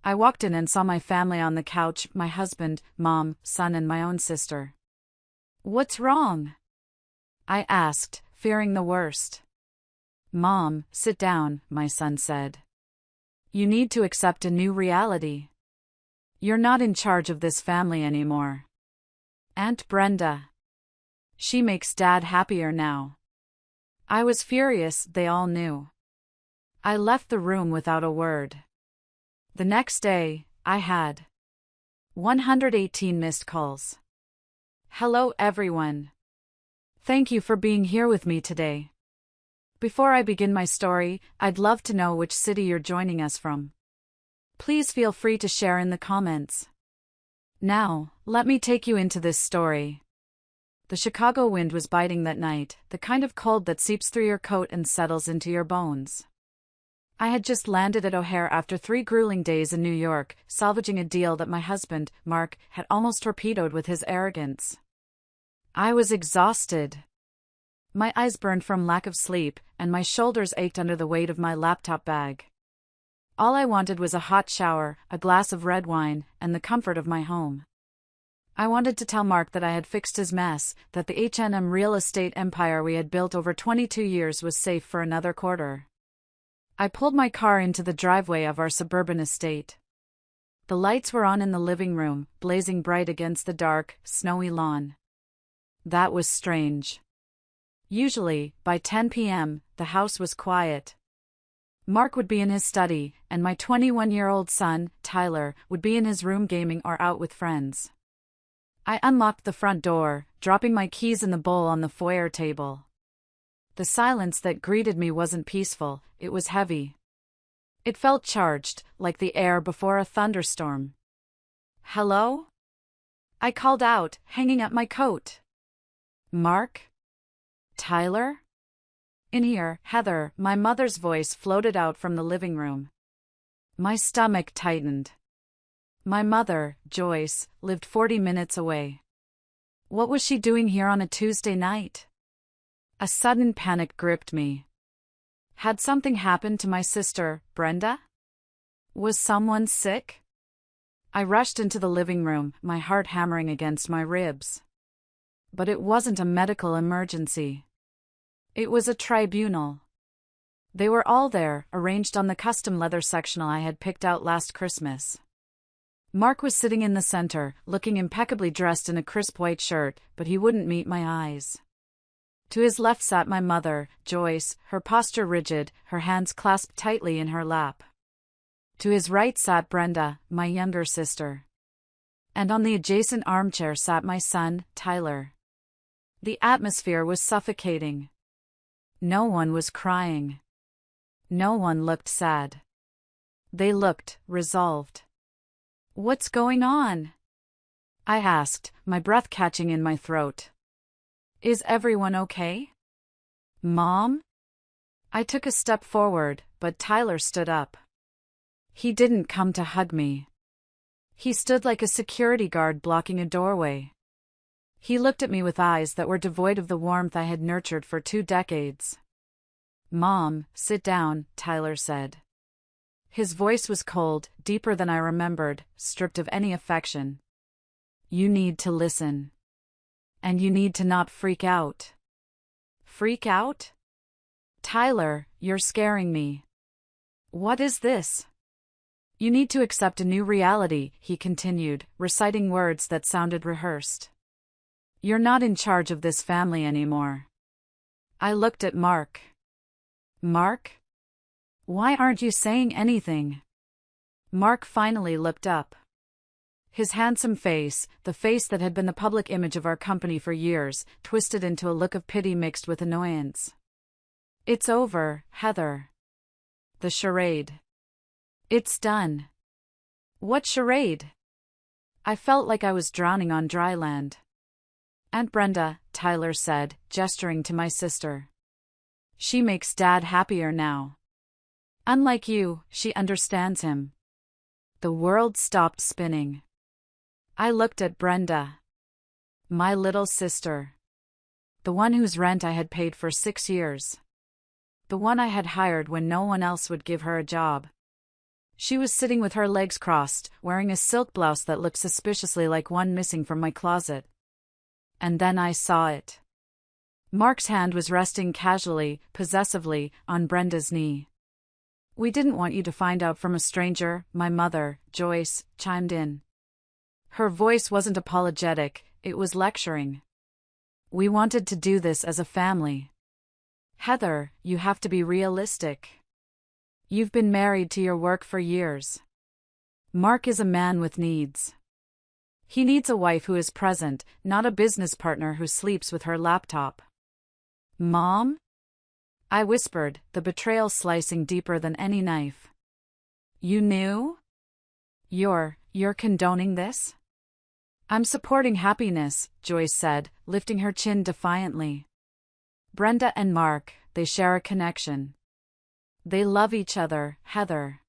I walked in and saw my family on the couch, my husband, mom, son and my own sister. "What's wrong?" I asked, fearing the worst. "Mom, sit down," my son said. "You need to accept a new reality. You're not in charge of this family anymore. Aunt Brenda. She makes Dad happier now." I was furious, they all knew. I left the room without a word. The next day, I had 118 missed calls. Hello everyone. Thank you for being here with me today. Before I begin my story, I'd love to know which city you're joining us from. Please feel free to share in the comments. Now, let me take you into this story. The Chicago wind was biting that night, the kind of cold that seeps through your coat and settles into your bones. I had just landed at O'Hare after 3 grueling days in New York, salvaging a deal that my husband, Mark, had almost torpedoed with his arrogance. I was exhausted. My eyes burned from lack of sleep, and my shoulders ached under the weight of my laptop bag. All I wanted was a hot shower, a glass of red wine, and the comfort of my home. I wanted to tell Mark that I had fixed his mess, that the H&M real estate empire we had built over 22 years was safe for another quarter. I pulled my car into the driveway of our suburban estate. The lights were on in the living room, blazing bright against the dark, snowy lawn. That was strange. Usually, by 10 p.m., the house was quiet. Mark would be in his study, and my 21-year-old son, Tyler, would be in his room gaming or out with friends. I unlocked the front door, dropping my keys in the bowl on the foyer table. The silence that greeted me wasn't peaceful, it was heavy. It felt charged, like the air before a thunderstorm. "Hello?" I called out, hanging up my coat. "Mark? Tyler?" "In here, Heather," my mother's voice floated out from the living room. My stomach tightened. My mother, Joyce, lived 40 minutes away. What was she doing here on a Tuesday night? A sudden panic gripped me. Had something happened to my sister, Brenda? Was someone sick? I rushed into the living room, my heart hammering against my ribs. But it wasn't a medical emergency. It was a tribunal. They were all there, arranged on the custom leather sectional I had picked out last Christmas. Mark was sitting in the center, looking impeccably dressed in a crisp white shirt, but he wouldn't meet my eyes. To his left sat my mother, Joyce, her posture rigid, her hands clasped tightly in her lap. To his right sat Brenda, my younger sister. And on the adjacent armchair sat my son, Tyler. The atmosphere was suffocating. No one was crying. No one looked sad. They looked resolved. "What's going on?" I asked, my breath catching in my throat. "Is everyone okay? Mom?" I took a step forward, but Tyler stood up. He didn't come to hug me. He stood like a security guard blocking a doorway. He looked at me with eyes that were devoid of the warmth I had nurtured for 2 decades. "Mom, sit down," Tyler said. His voice was cold, deeper than I remembered, stripped of any affection. "You need to listen. And you need to not freak out." "Freak out?" "Tyler, you're scaring me." "What is this?" "You need to accept a new reality," he continued, reciting words that sounded rehearsed. "You're not in charge of this family anymore." I looked at Mark. "Mark? Why aren't you saying anything?" Mark finally looked up. His handsome face, the face that had been the public image of our company for years, twisted into a look of pity mixed with annoyance. "It's over, Heather. The charade. It's done." "What charade?" I felt like I was drowning on dry land. "Aunt Brenda," Tyler said, gesturing to my sister. "She makes Dad happier now. Unlike you, she understands him." The world stopped spinning. I looked at Brenda. My little sister. The one whose rent I had paid for 6 years. The one I had hired when no one else would give her a job. She was sitting with her legs crossed, wearing a silk blouse that looked suspiciously like one missing from my closet. And then I saw it. Mark's hand was resting casually, possessively, on Brenda's knee. "We didn't want you to find out from a stranger," my mother, Joyce, chimed in. Her voice wasn't apologetic, it was lecturing. "We wanted to do this as a family. Heather, you have to be realistic. You've been married to your work for years. Mark is a man with needs. He needs a wife who is present, not a business partner who sleeps with her laptop." "Mom?" I whispered, the betrayal slicing deeper than any knife. "You knew? You're condoning this?" "I'm supporting happiness," Joyce said, lifting her chin defiantly. "Brenda and Mark, they share a connection. They love each other, Heather.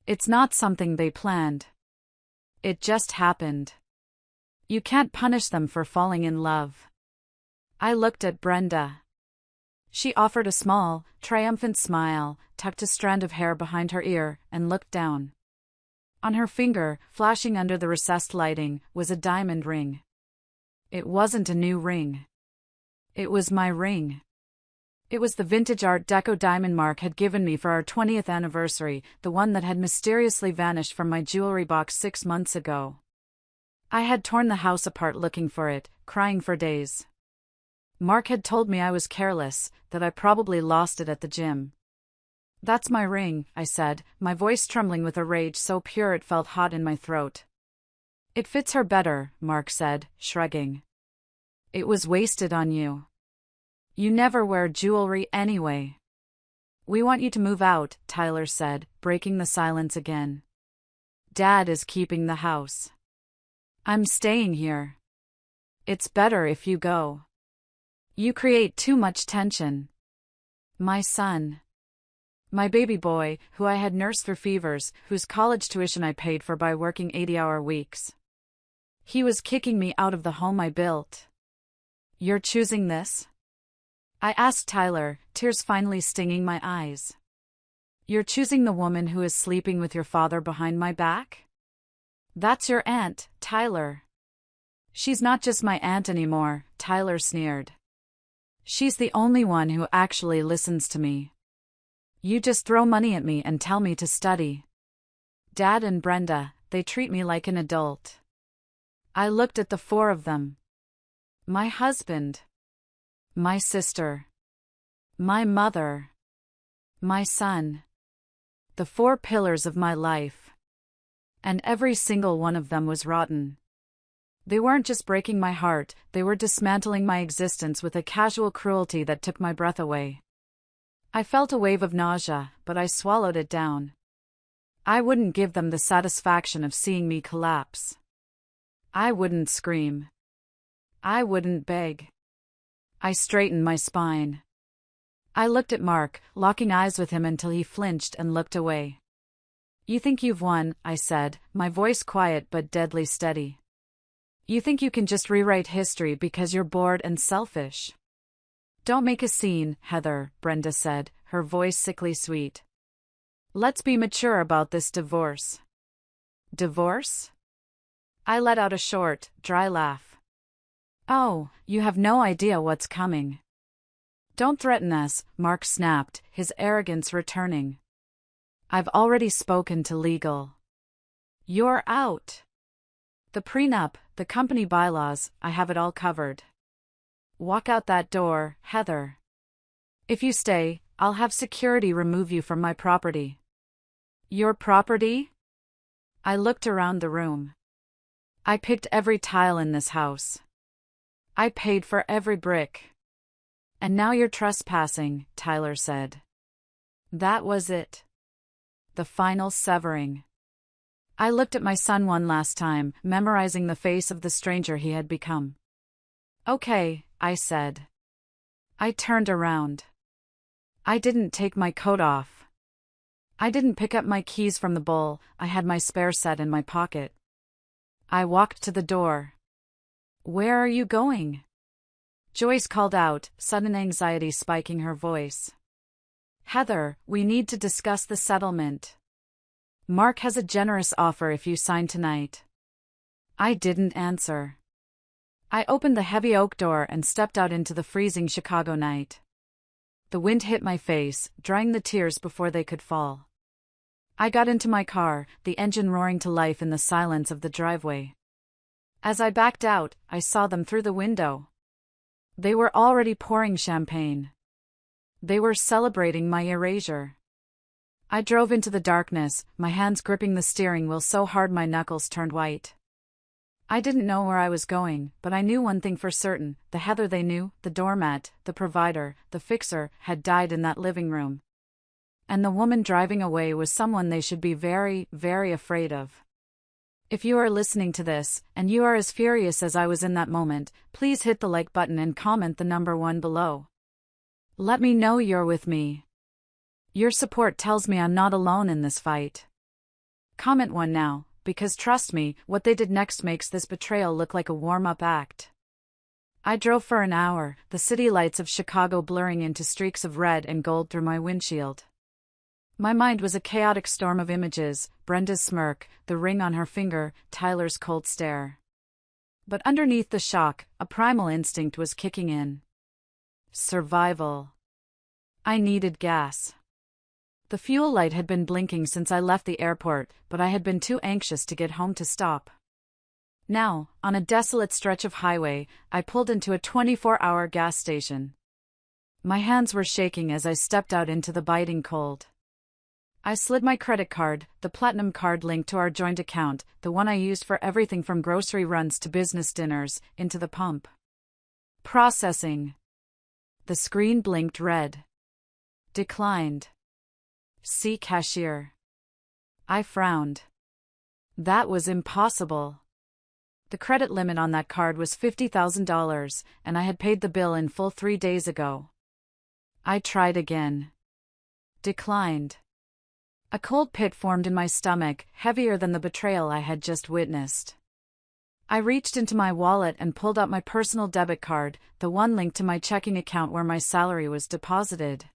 It's not something they planned. It just happened. You can't punish them for falling in love." I looked at Brenda. She offered a small, triumphant smile, tucked a strand of hair behind her ear, and looked down. On her finger, flashing under the recessed lighting, was a diamond ring. It wasn't a new ring. It was my ring. It was the vintage Art Deco diamond Mark had given me for our 20th anniversary, the one that had mysteriously vanished from my jewelry box 6 months ago. I had torn the house apart looking for it, crying for days. Mark had told me I was careless, that I probably lost it at the gym. "That's my ring," I said, my voice trembling with a rage so pure it felt hot in my throat. "It fits her better," Mark said, shrugging. "It was wasted on you. You never wear jewelry anyway." "We want you to move out," Tyler said, breaking the silence again. "Dad is keeping the house. I'm staying here. It's better if you go. You create too much tension." My son. My baby boy, who I had nursed through fevers, whose college tuition I paid for by working 80-hour weeks. He was kicking me out of the home I built. "You're choosing this?" I asked Tyler, tears finally stinging my eyes. "You're choosing the woman who is sleeping with your father behind my back?" "That's your aunt, Tyler." "She's not just my aunt anymore," Tyler sneered. "She's the only one who actually listens to me. You just throw money at me and tell me to study. Dad and Brenda, they treat me like an adult." I looked at the 4 of them. My husband. My sister. My mother. My son. The 4 pillars of my life. And every single one of them was rotten. They weren't just breaking my heart, they were dismantling my existence with a casual cruelty that took my breath away. I felt a wave of nausea, but I swallowed it down. I wouldn't give them the satisfaction of seeing me collapse. I wouldn't scream. I wouldn't beg. I straightened my spine. I looked at Mark, locking eyes with him until he flinched and looked away. "You think you've won," I said, my voice quiet but deadly steady. "You think you can just rewrite history because you're bored and selfish." "Don't make a scene, Heather," Brenda said, her voice sickly sweet. "Let's be mature about this divorce." "Divorce?" I let out a short, dry laugh. "Oh, you have no idea what's coming." "Don't threaten us," Mark snapped, his arrogance returning. "I've already spoken to legal. You're out. The prenup, the company bylaws, I have it all covered. Walk out that door, Heather. If you stay, I'll have security remove you from my property." "Your property?" I looked around the room. I picked every tile in this house. I paid for every brick. "And now you're trespassing," Tyler said. That was it. The final severing. I looked at my son one last time, memorizing the face of the stranger he had become. "Okay," I said. I turned around. I didn't take my coat off. I didn't pick up my keys from the bowl, I had my spare set in my pocket. I walked to the door. "Where are you going?" Joyce called out, sudden anxiety spiking her voice. "Heather, we need to discuss the settlement." Mark has a generous offer if you sign tonight. I didn't answer. I opened the heavy oak door and stepped out into the freezing Chicago night. The wind hit my face, drying the tears before they could fall. I got into my car, the engine roaring to life in the silence of the driveway. As I backed out, I saw them through the window. They were already pouring champagne. They were celebrating my erasure. I drove into the darkness, my hands gripping the steering wheel so hard my knuckles turned white. I didn't know where I was going, but I knew one thing for certain: the Heather they knew, the doormat, the provider, the fixer, had died in that living room. And the woman driving away was someone they should be very, very afraid of. If you are listening to this, and you are as furious as I was in that moment, please hit the like button and comment the number 1 below. Let me know you're with me. Your support tells me I'm not alone in this fight. Comment 1 now, because trust me, what they did next makes this betrayal look like a warm-up act. I drove for an hour, the city lights of Chicago blurring into streaks of red and gold through my windshield. My mind was a chaotic storm of images: Brenda's smirk, the ring on her finger, Tyler's cold stare. But underneath the shock, a primal instinct was kicking in. Survival. I needed gas. The fuel light had been blinking since I left the airport, but I had been too anxious to get home to stop. Now, on a desolate stretch of highway, I pulled into a 24-hour gas station. My hands were shaking as I stepped out into the biting cold. I slid my credit card, the platinum card linked to our joint account, the one I used for everything from grocery runs to business dinners, into the pump. Processing. The screen blinked red. Declined. See cashier. I frowned. That was impossible. The credit limit on that card was $50,000, and I had paid the bill in full 3 days ago. I tried again. Declined. A cold pit formed in my stomach, heavier than the betrayal I had just witnessed. I reached into my wallet and pulled out my personal debit card, the one linked to my checking account where my salary was deposited.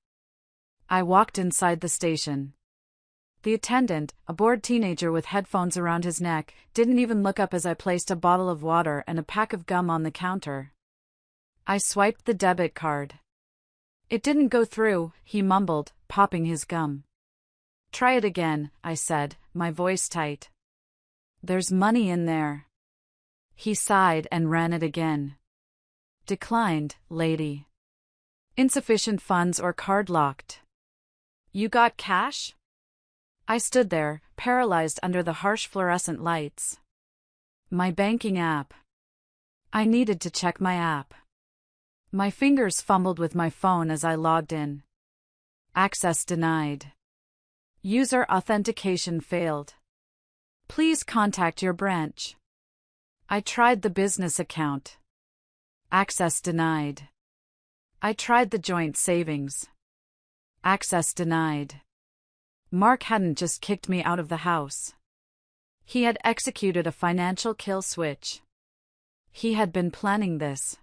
I walked inside the station. The attendant, a bored teenager with headphones around his neck, didn't even look up as I placed a bottle of water and a pack of gum on the counter. I swiped the debit card. It didn't go through, he mumbled, popping his gum. Try it again, I said, my voice tight. There's money in there. He sighed and ran it again. Declined, lady. Insufficient funds or card locked. You got cash? I stood there, paralyzed under the harsh fluorescent lights. My banking app. I needed to check my app. My fingers fumbled with my phone as I logged in. Access denied. User authentication failed. Please contact your branch. I tried the business account. Access denied. I tried the joint savings. Access denied. Mark hadn't just kicked me out of the house. He had executed a financial kill switch. He had been planning this.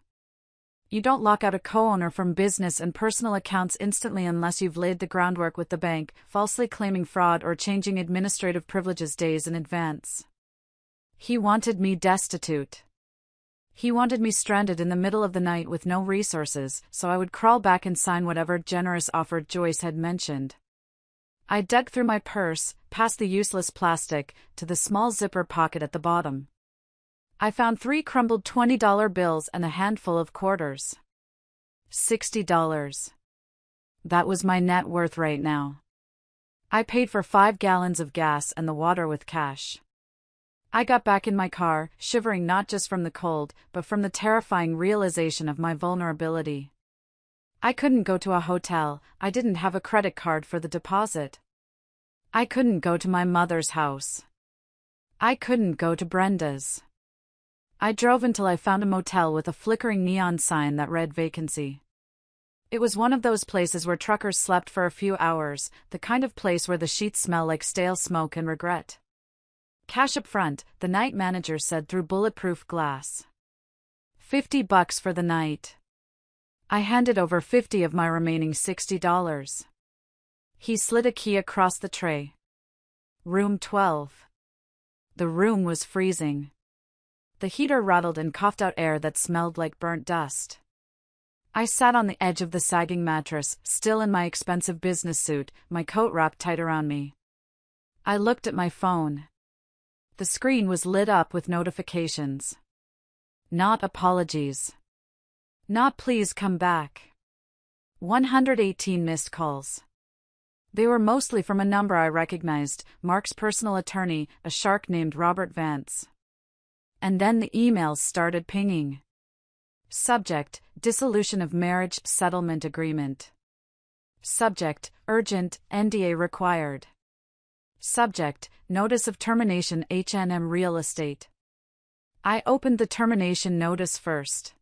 You don't lock out a co-owner from business and personal accounts instantly unless you've laid the groundwork with the bank, falsely claiming fraud or changing administrative privileges days in advance. He wanted me destitute. He wanted me stranded in the middle of the night with no resources, so I would crawl back and sign whatever generous offer Joyce had mentioned. I dug through my purse, past the useless plastic, to the small zipper pocket at the bottom. I found 3 crumbled $20 bills and a handful of quarters. $60. That was my net worth right now. I paid for 5 gallons of gas and the water with cash. I got back in my car, shivering not just from the cold, but from the terrifying realization of my vulnerability. I couldn't go to a hotel, I didn't have a credit card for the deposit. I couldn't go to my mother's house. I couldn't go to Brenda's. I drove until I found a motel with a flickering neon sign that read vacancy. It was one of those places where truckers slept for a few hours, the kind of place where the sheets smell like stale smoke and regret. Cash up front, the night manager said through bulletproof glass. $50 for the night. I handed over 50 of my remaining $60. He slid a key across the tray. Room 12. The room was freezing. The heater rattled and coughed out air that smelled like burnt dust. I sat on the edge of the sagging mattress, still in my expensive business suit, my coat wrapped tight around me. I looked at my phone. The screen was lit up with notifications. Not apologies. Not please come back. 118 missed calls. They were mostly from a number I recognized, Mark's personal attorney, a shark named Robert Vance. And then the emails started pinging. Subject: Dissolution of Marriage Settlement Agreement. Subject: Urgent, NDA required. Subject: Notice of Termination H&M Real Estate. I opened the termination notice first.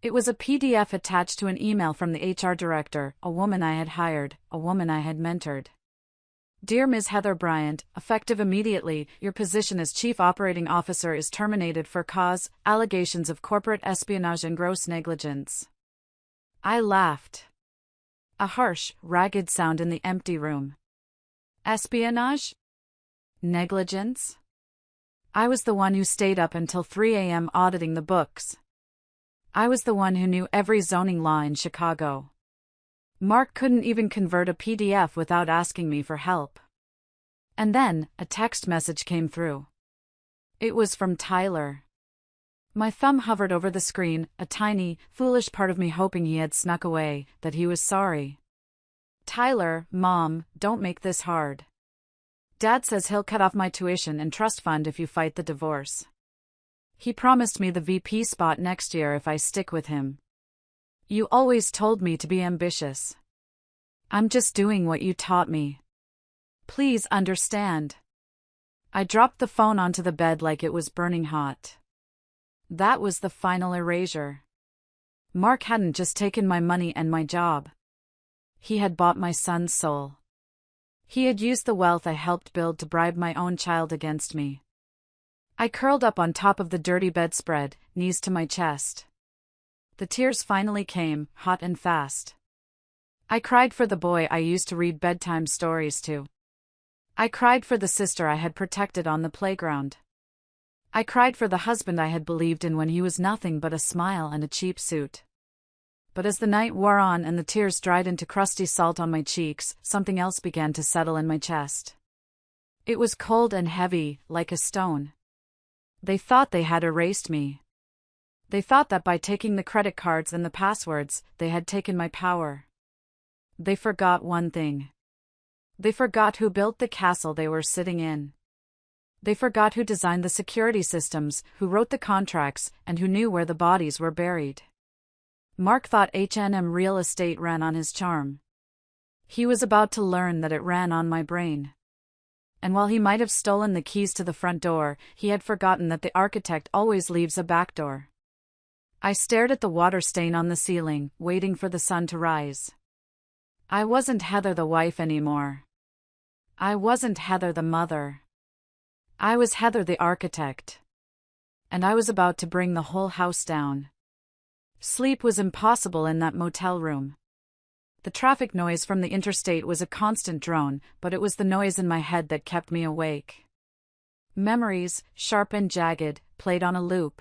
It was a PDF attached to an email from the HR director, a woman I had hired, a woman I had mentored. Dear Ms. Heather Bryant, effective immediately, your position as Chief Operating Officer is terminated for cause, allegations of corporate espionage and gross negligence. I laughed. A harsh, ragged sound in the empty room. Espionage? Negligence? I was the one who stayed up until 3 a.m. auditing the books. I was the one who knew every zoning law in Chicago. Mark couldn't even convert a PDF without asking me for help. And then, a text message came through. It was from Tyler. My thumb hovered over the screen, a tiny, foolish part of me hoping he had snuck away, that he was sorry. Tyler, Mom, don't make this hard. Dad says he'll cut off my tuition and trust fund if you fight the divorce. He promised me the VP spot next year if I stick with him. You always told me to be ambitious. I'm just doing what you taught me. Please understand. I dropped the phone onto the bed like it was burning hot. That was the final erasure. Mark hadn't just taken my money and my job. He had bought my son's soul. He had used the wealth I helped build to bribe my own child against me. I curled up on top of the dirty bedspread, knees to my chest. The tears finally came, hot and fast. I cried for the boy I used to read bedtime stories to. I cried for the sister I had protected on the playground. I cried for the husband I had believed in when he was nothing but a smile and a cheap suit. But as the night wore on and the tears dried into crusty salt on my cheeks, something else began to settle in my chest. It was cold and heavy, like a stone. They thought they had erased me. They thought that by taking the credit cards and the passwords, they had taken my power. They forgot one thing. They forgot who built the castle they were sitting in. They forgot who designed the security systems, who wrote the contracts, and who knew where the bodies were buried. Mark thought H&M Real Estate ran on his charm. He was about to learn that it ran on my brain. And while he might have stolen the keys to the front door, he had forgotten that the architect always leaves a back door. I stared at the water stain on the ceiling, waiting for the sun to rise. I wasn't Heather the wife anymore. I wasn't Heather the mother. I was Heather the architect. And I was about to bring the whole house down. Sleep was impossible in that motel room. The traffic noise from the interstate was a constant drone, but it was the noise in my head that kept me awake. Memories, sharp and jagged, played on a loop.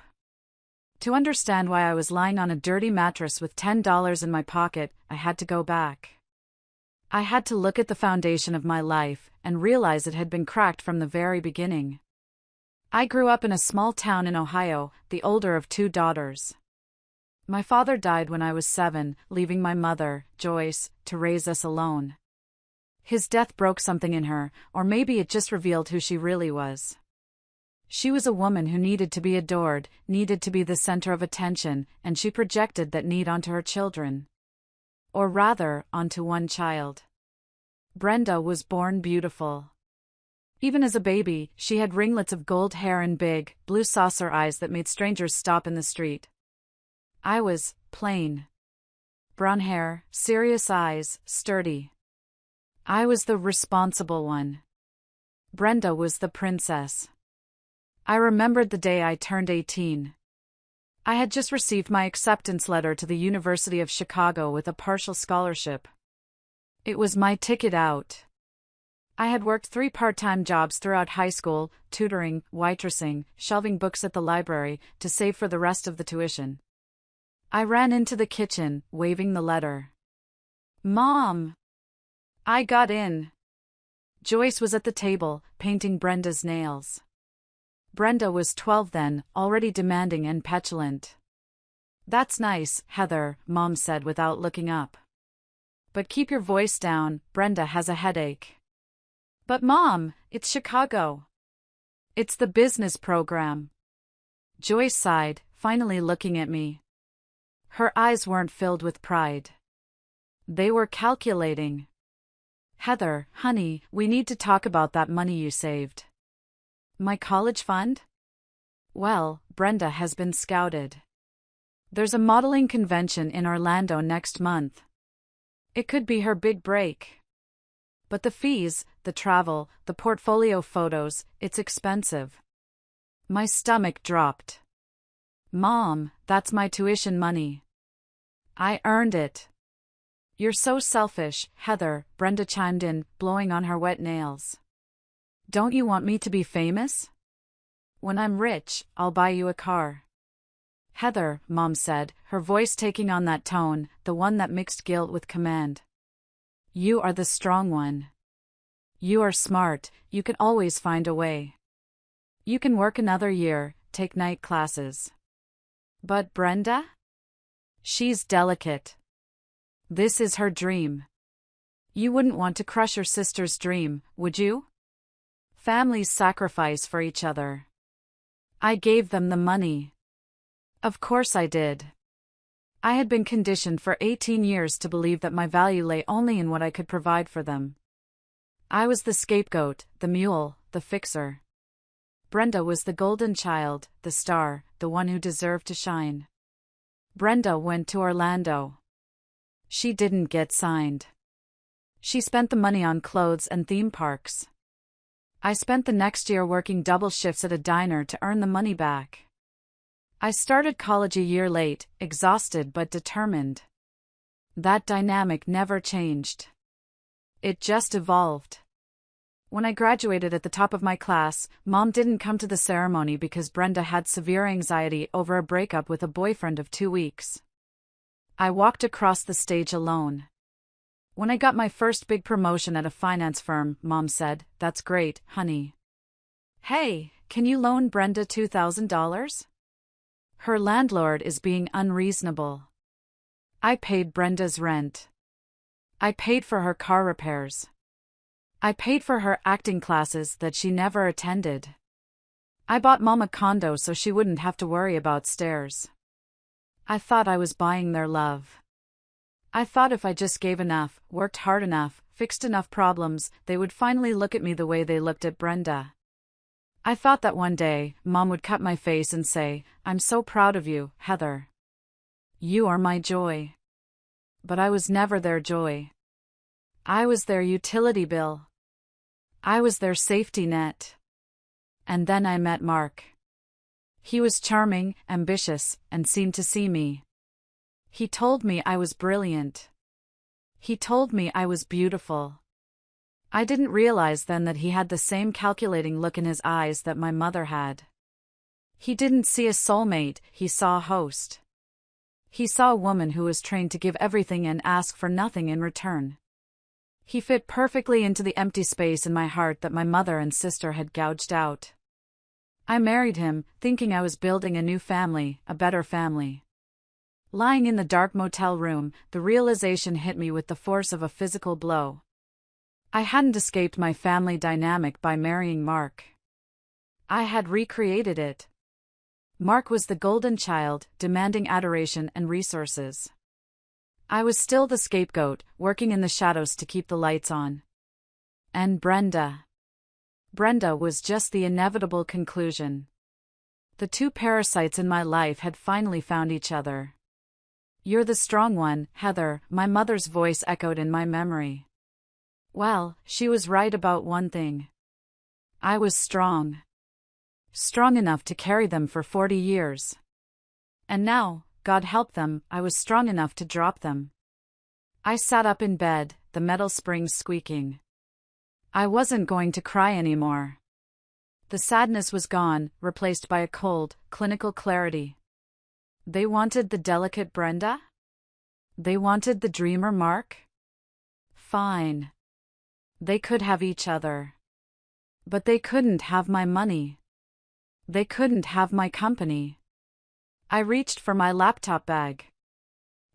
To understand why I was lying on a dirty mattress with $10 in my pocket, I had to go back. I had to look at the foundation of my life and realize it had been cracked from the very beginning. I grew up in a small town in Ohio, the older of 2 daughters. My father died when I was 7, leaving my mother, Joyce, to raise us alone. His death broke something in her, or maybe it just revealed who she really was. She was a woman who needed to be adored, needed to be the center of attention, and she projected that need onto her children. Or rather, onto one child. Brenda was born beautiful. Even as a baby, she had ringlets of gold hair and big, blue saucer eyes that made strangers stop in the street. I was plain. Brown hair, serious eyes, sturdy. I was the responsible one. Brenda was the princess. I remembered the day I turned 18. I had just received my acceptance letter to the University of Chicago with a partial scholarship. It was my ticket out. I had worked 3 part-time jobs throughout high school, tutoring, waitressing, shelving books at the library, to save for the rest of the tuition. I ran into the kitchen, waving the letter. "Mom!" I got in. Joyce was at the table, painting Brenda's nails. Brenda was 12 then, already demanding and petulant. "That's nice, Heather," Mom said without looking up. "But keep your voice down, Brenda has a headache." "But Mom, it's Chicago. It's the business program." Joyce sighed, finally looking at me. Her eyes weren't filled with pride. They were calculating. "Heather, honey, we need to talk about that money you saved." "My college fund?" "Well, Brenda has been scouted. There's a modeling convention in Orlando next month. It could be her big break. But the fees, the travel, the portfolio photos, it's expensive." My stomach dropped. "Mom, that's my tuition money. I earned it." "You're so selfish, Heather," Brenda chimed in, blowing on her wet nails. "Don't you want me to be famous? When I'm rich, I'll buy you a car." "Heather," Mom said, her voice taking on that tone, the one that mixed guilt with command. "You are the strong one. You are smart, you can always find a way. You can work another year, take night classes." "But Brenda? She's delicate. This is her dream. You wouldn't want to crush your sister's dream, would you? Families sacrifice for each other." I gave them the money. Of course I did. I had been conditioned for 18 years to believe that my value lay only in what I could provide for them. I was the scapegoat, the mule, the fixer. Brenda was the golden child, the star, the one who deserved to shine. Brenda went to Orlando. She didn't get signed. She spent the money on clothes and theme parks. I spent the next year working double shifts at a diner to earn the money back. I started college a year late, exhausted but determined. That dynamic never changed. It just evolved. When I graduated at the top of my class, Mom didn't come to the ceremony because Brenda had severe anxiety over a breakup with a boyfriend of 2 weeks. I walked across the stage alone. When I got my first big promotion at a finance firm, Mom said, "That's great, honey. Hey, can you loan Brenda $2,000? Her landlord is being unreasonable." I paid Brenda's rent. I paid for her car repairs. I paid for her acting classes that she never attended. I bought Mom a condo so she wouldn't have to worry about stairs. I thought I was buying their love. I thought if I just gave enough, worked hard enough, fixed enough problems, they would finally look at me the way they looked at Brenda. I thought that one day, Mom would cut my face and say, "I'm so proud of you, Heather. You are my joy." But I was never their joy. I was their utility bill. I was their safety net. And then I met Mark. He was charming, ambitious, and seemed to see me. He told me I was brilliant. He told me I was beautiful. I didn't realize then that he had the same calculating look in his eyes that my mother had. He didn't see a soulmate, he saw a host. He saw a woman who was trained to give everything and ask for nothing in return. He fit perfectly into the empty space in my heart that my mother and sister had gouged out. I married him, thinking I was building a new family, a better family. Lying in the dark motel room, the realization hit me with the force of a physical blow. I hadn't escaped my family dynamic by marrying Mark. I had recreated it. Mark was the golden child, demanding adoration and resources. I was still the scapegoat, working in the shadows to keep the lights on. And Brenda. Brenda was just the inevitable conclusion. The two parasites in my life had finally found each other. "You're the strong one, Heather," my mother's voice echoed in my memory. Well, she was right about one thing. I was strong. Strong enough to carry them for 40 years. And now, God help them, I was strong enough to drop them. I sat up in bed, the metal springs squeaking. I wasn't going to cry anymore. The sadness was gone, replaced by a cold, clinical clarity. They wanted the delicate Brenda? They wanted the dreamer Mark? Fine. They could have each other. But they couldn't have my money. They couldn't have my company. I reached for my laptop bag.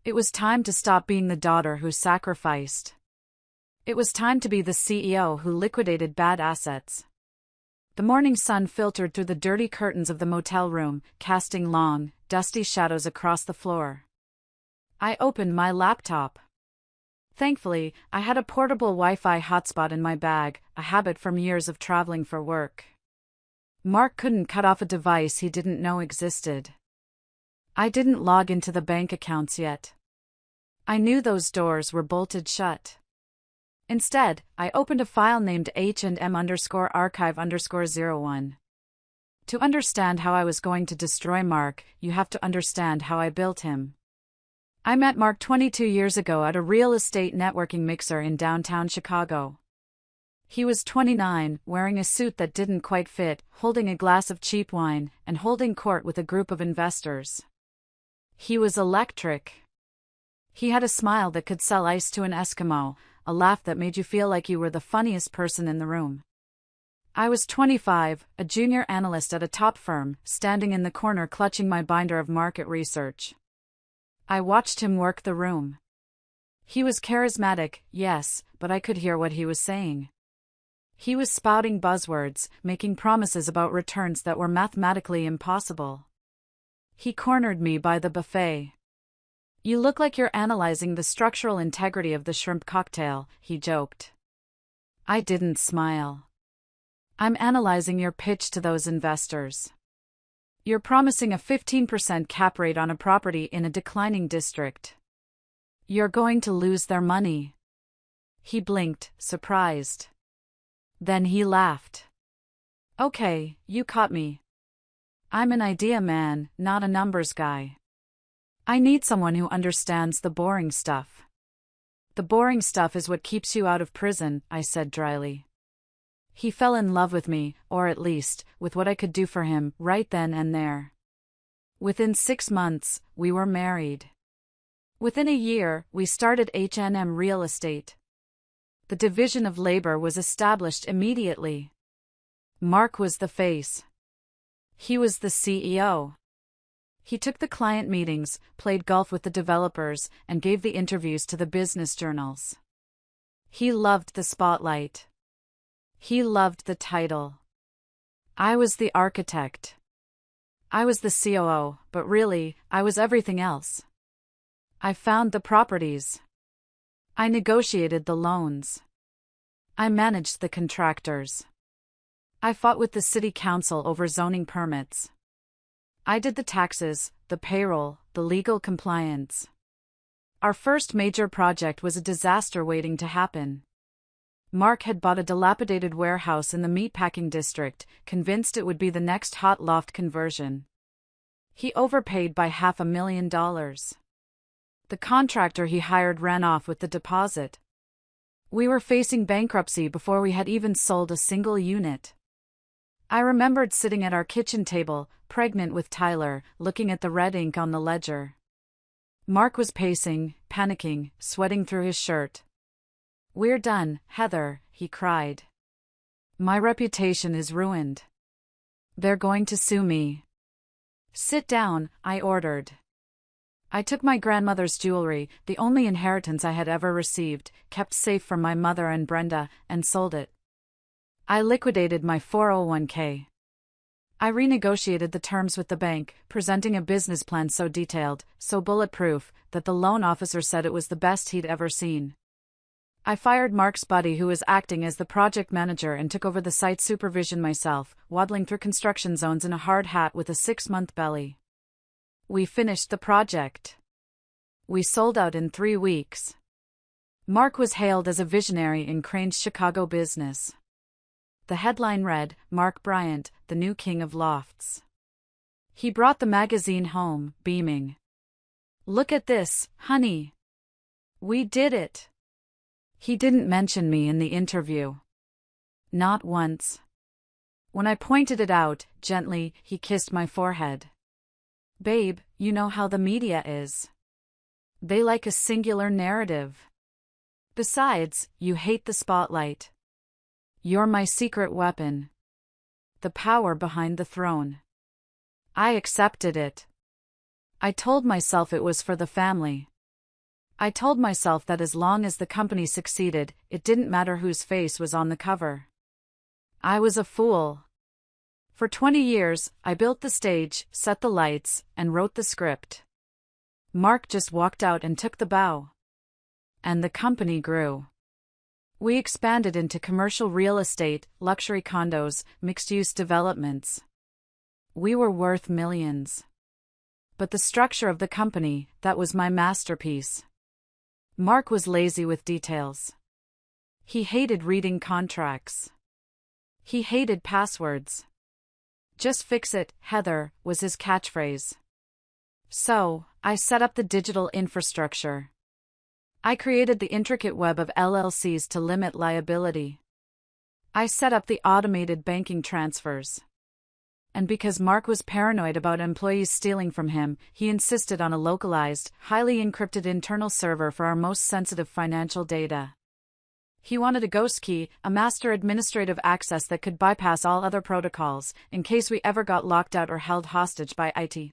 It was time to stop being the daughter who sacrificed. It was time to be the CEO who liquidated bad assets. The morning sun filtered through the dirty curtains of the motel room, casting long, dusty shadows across the floor. I opened my laptop. Thankfully, I had a portable Wi-Fi hotspot in my bag, a habit from years of traveling for work. Mark couldn't cut off a device he didn't know existed. I didn't log into the bank accounts yet. I knew those doors were bolted shut. Instead, I opened a file named H&M_archive_01. To understand how I was going to destroy Mark, you have to understand how I built him. I met Mark 22 years ago at a real estate networking mixer in downtown Chicago. He was 29, wearing a suit that didn't quite fit, holding a glass of cheap wine, and holding court with a group of investors. He was electric. He had a smile that could sell ice to an Eskimo, a laugh that made you feel like you were the funniest person in the room. I was 25, a junior analyst at a top firm, standing in the corner clutching my binder of market research. I watched him work the room. He was charismatic, yes, but I could hear what he was saying. He was spouting buzzwords, making promises about returns that were mathematically impossible. He cornered me by the buffet. "You look like you're analyzing the structural integrity of the shrimp cocktail," he joked. I didn't smile. "I'm analyzing your pitch to those investors. You're promising a 15% cap rate on a property in a declining district. You're going to lose their money." He blinked, surprised. Then he laughed. "Okay, you caught me. I'm an idea man, not a numbers guy. I need someone who understands the boring stuff." "The boring stuff is what keeps you out of prison," I said dryly. He fell in love with me, or at least, with what I could do for him, right then and there. Within 6 months, we were married. Within a year, we started H&M Real Estate. The division of labor was established immediately. Mark was the face. He was the CEO. He took the client meetings, played golf with the developers, and gave the interviews to the business journals. He loved the spotlight. He loved the title. I was the architect. I was the COO, but really, I was everything else. I found the properties. I negotiated the loans. I managed the contractors. I fought with the city council over zoning permits. I did the taxes, the payroll, the legal compliance. Our first major project was a disaster waiting to happen. Mark had bought a dilapidated warehouse in the meatpacking district, convinced it would be the next hot loft conversion. He overpaid by $500,000. The contractor he hired ran off with the deposit. We were facing bankruptcy before we had even sold a single unit. I remembered sitting at our kitchen table, pregnant with Tyler, looking at the red ink on the ledger. Mark was pacing, panicking, sweating through his shirt. "We're done, Heather," he cried. "My reputation is ruined. They're going to sue me." "Sit down," I ordered. I took my grandmother's jewelry, the only inheritance I had ever received, kept safe from my mother and Brenda, and sold it. I liquidated my 401k. I renegotiated the terms with the bank, presenting a business plan so detailed, so bulletproof, that the loan officer said it was the best he'd ever seen. I fired Mark's buddy who was acting as the project manager and took over the site supervision myself, waddling through construction zones in a hard hat with a 6-month belly. We finished the project. We sold out in 3 weeks. Mark was hailed as a visionary in Crane's Chicago business. The headline read, "Mark Bryant, the new king of lofts." He brought the magazine home, beaming. "Look at this, honey. We did it." He didn't mention me in the interview. Not once. When I pointed it out, gently, he kissed my forehead. Babe, you know how the media is. They like a singular narrative. Besides, you hate the spotlight. You're my secret weapon. The power behind the throne. I accepted it. I told myself it was for the family. I told myself that as long as the company succeeded, it didn't matter whose face was on the cover. I was a fool. For 20 years, I built the stage, set the lights, and wrote the script. Mark just walked out and took the bow. And the company grew. We expanded into commercial real estate, luxury condos, mixed-use developments. We were worth millions. But the structure of the company, that was my masterpiece. Mark was lazy with details. He hated reading contracts. He hated passwords. Just fix it, Heather, was his catchphrase. So, I set up the digital infrastructure. I created the intricate web of LLCs to limit liability. I set up the automated banking transfers. And because Mark was paranoid about employees stealing from him, he insisted on a localized, highly encrypted internal server for our most sensitive financial data. He wanted a ghost key, a master administrative access that could bypass all other protocols, in case we ever got locked out or held hostage by IT.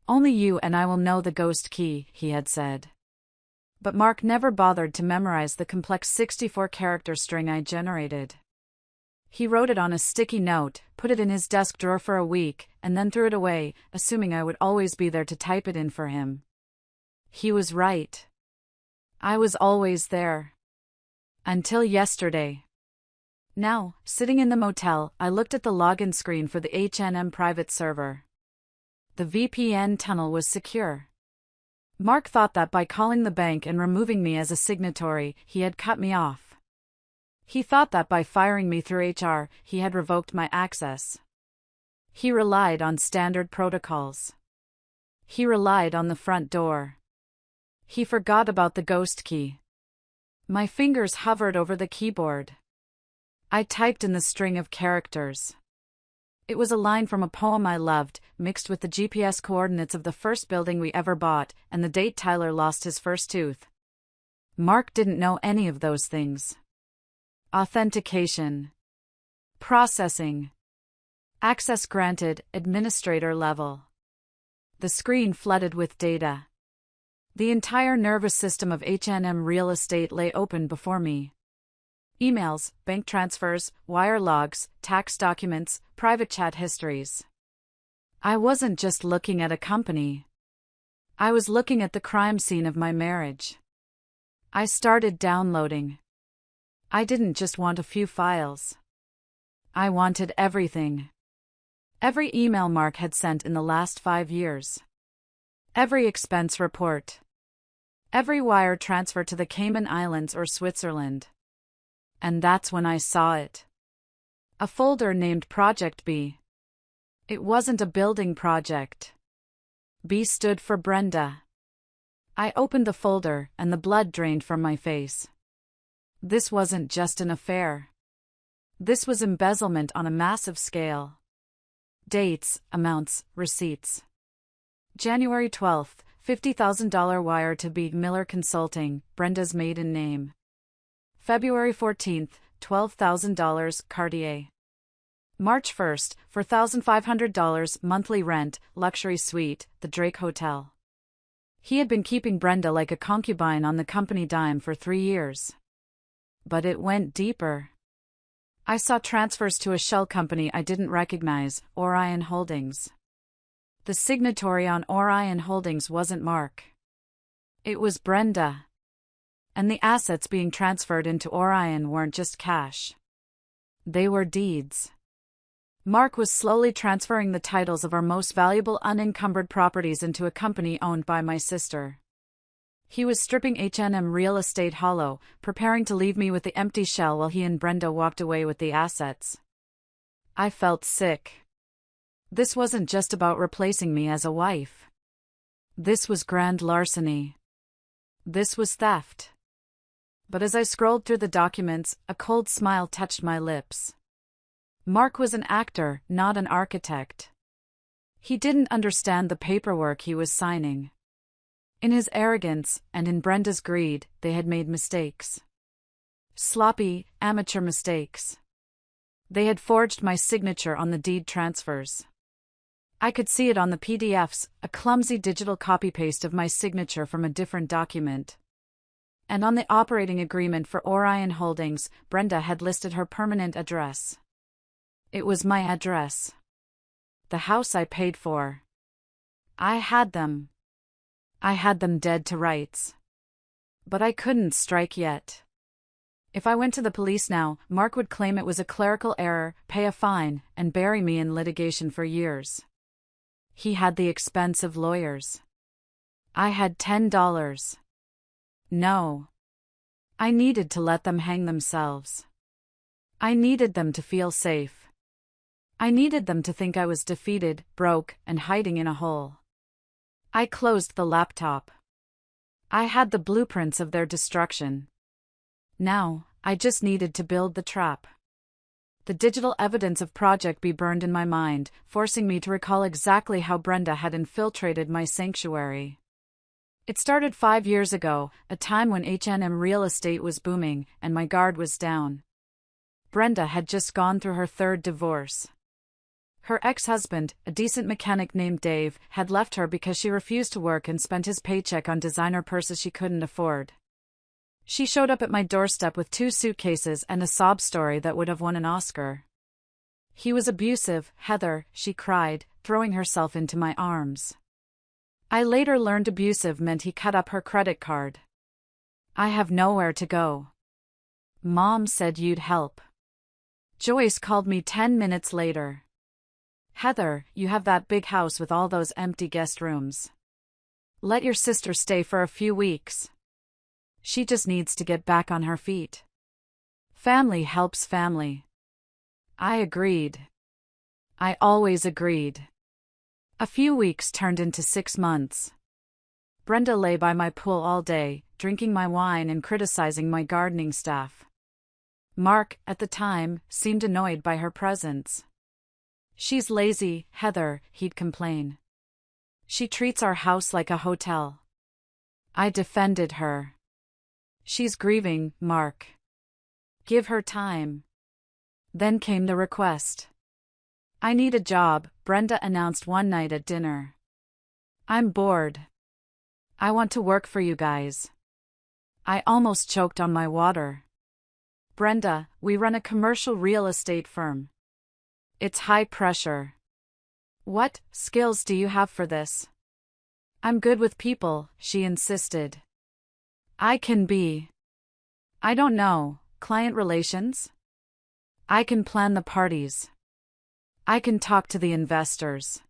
Only you and I will know the ghost key, he had said. But Mark never bothered to memorize the complex 64-character string I generated. He wrote it on a sticky note, put it in his desk drawer for a week, and then threw it away, assuming I would always be there to type it in for him. He was right. I was always there. Until yesterday. Now, sitting in the motel, I looked at the login screen for the H&M private server. The VPN tunnel was secure. Mark thought that by calling the bank and removing me as a signatory, he had cut me off. He thought that by firing me through HR, he had revoked my access. He relied on standard protocols. He relied on the front door. He forgot about the ghost key. My fingers hovered over the keyboard. I typed in the string of characters. It was a line from a poem I loved, mixed with the GPS coordinates of the first building we ever bought, and the date Tyler lost his first tooth. Mark didn't know any of those things. Authentication. Processing. Access granted, administrator level. The screen flooded with data. The entire nervous system of H&M real estate lay open before me. Emails, bank transfers, wire logs, tax documents, private chat histories. I wasn't just looking at a company. I was looking at the crime scene of my marriage. I started downloading. I didn't just want a few files. I wanted everything. Every email Mark had sent in the last 5 years. Every expense report. Every wire transfer to the Cayman Islands or Switzerland. And that's when I saw it. A folder named Project B. It wasn't a building project. B stood for Brenda. I opened the folder, and the blood drained from my face. This wasn't just an affair. This was embezzlement on a massive scale. Dates, amounts, receipts. January 12th, $50,000 wire to B. Miller Consulting, Brenda's maiden name. February 14th, $12,000, Cartier. March 1st, $4,500 monthly rent, luxury suite, the Drake Hotel. He had been keeping Brenda like a concubine on the company dime for 3 years. But it went deeper. I saw transfers to a shell company I didn't recognize, Orion Holdings. The signatory on Orion Holdings wasn't Mark. It was Brenda. And the assets being transferred into Orion weren't just cash. They were deeds. Mark was slowly transferring the titles of our most valuable unencumbered properties into a company owned by my sister. He was stripping H&M real estate hollow, preparing to leave me with the empty shell while he and Brenda walked away with the assets. I felt sick. This wasn't just about replacing me as a wife. This was grand larceny. This was theft. but as I scrolled through the documents, a cold smile touched my lips. Mark was an actor, not an architect. He didn't understand the paperwork he was signing. In his arrogance, and in Brenda's greed, they had made mistakes. Sloppy, amateur mistakes. They had forged my signature on the deed transfers. I could see it on the PDFs, a clumsy digital copy-paste of my signature from a different document. And on the operating agreement for Orion Holdings, Brenda had listed her permanent address. It was my address. The house I paid for. I had them. I had them dead to rights. But I couldn't strike yet. If I went to the police now, Mark would claim it was a clerical error, pay a fine, and bury me in litigation for years. He had the expensive lawyers. I had $10. No. I needed to let them hang themselves. I needed them to feel safe. I needed them to think I was defeated, broke, and hiding in a hole. I closed the laptop. I had the blueprints of their destruction. Now, I just needed to build the trap. The digital evidence of Project B burned in my mind, forcing me to recall exactly how Brenda had infiltrated my sanctuary. It started 5 years ago, a time when H&M real estate was booming, and my guard was down. Brenda had just gone through her third divorce. Her ex-husband, a decent mechanic named Dave, had left her because she refused to work and spent his paycheck on designer purses she couldn't afford. She showed up at my doorstep with 2 suitcases and a sob story that would have won an Oscar. He was abusive, Heather, she cried, throwing herself into my arms. I later learned abusive meant he cut up her credit card. I have nowhere to go. Mom said you'd help. Joyce called me 10 minutes later. Heather, you have that big house with all those empty guest rooms. Let your sister stay for a few weeks. She just needs to get back on her feet. Family helps family. I agreed. I always agreed. A few weeks turned into 6 months. Brenda lay by my pool all day, drinking my wine and criticizing my gardening staff. Mark, at the time, seemed annoyed by her presence. She's lazy, Heather, he'd complain. She treats our house like a hotel. I defended her. She's grieving, Mark. Give her time. Then came the request. I need a job, Brenda announced one night at dinner. I'm bored. I want to work for you guys. I almost choked on my water. Brenda, we run a commercial real estate firm. It's high pressure. What skills do you have for this? I'm good with people, she insisted. I don't know, client relations? I can plan the parties. I can talk to the investors.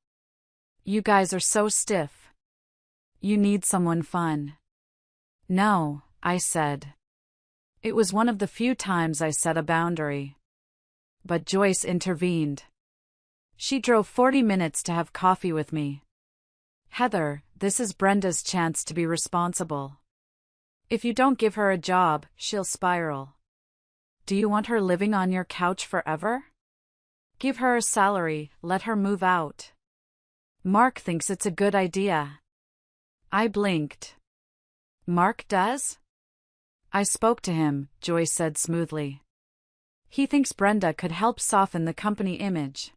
You guys are so stiff. You need someone fun. No, I said. It was one of the few times I set a boundary. But Joyce intervened. She drove 40 minutes to have coffee with me. Heather, this is Brenda's chance to be responsible. If you don't give her a job, she'll spiral. Do you want her living on your couch forever? Give her a salary, let her move out. Mark thinks it's a good idea. I blinked. Mark does? I spoke to him, Joyce said smoothly. He thinks Brenda could help soften the company image.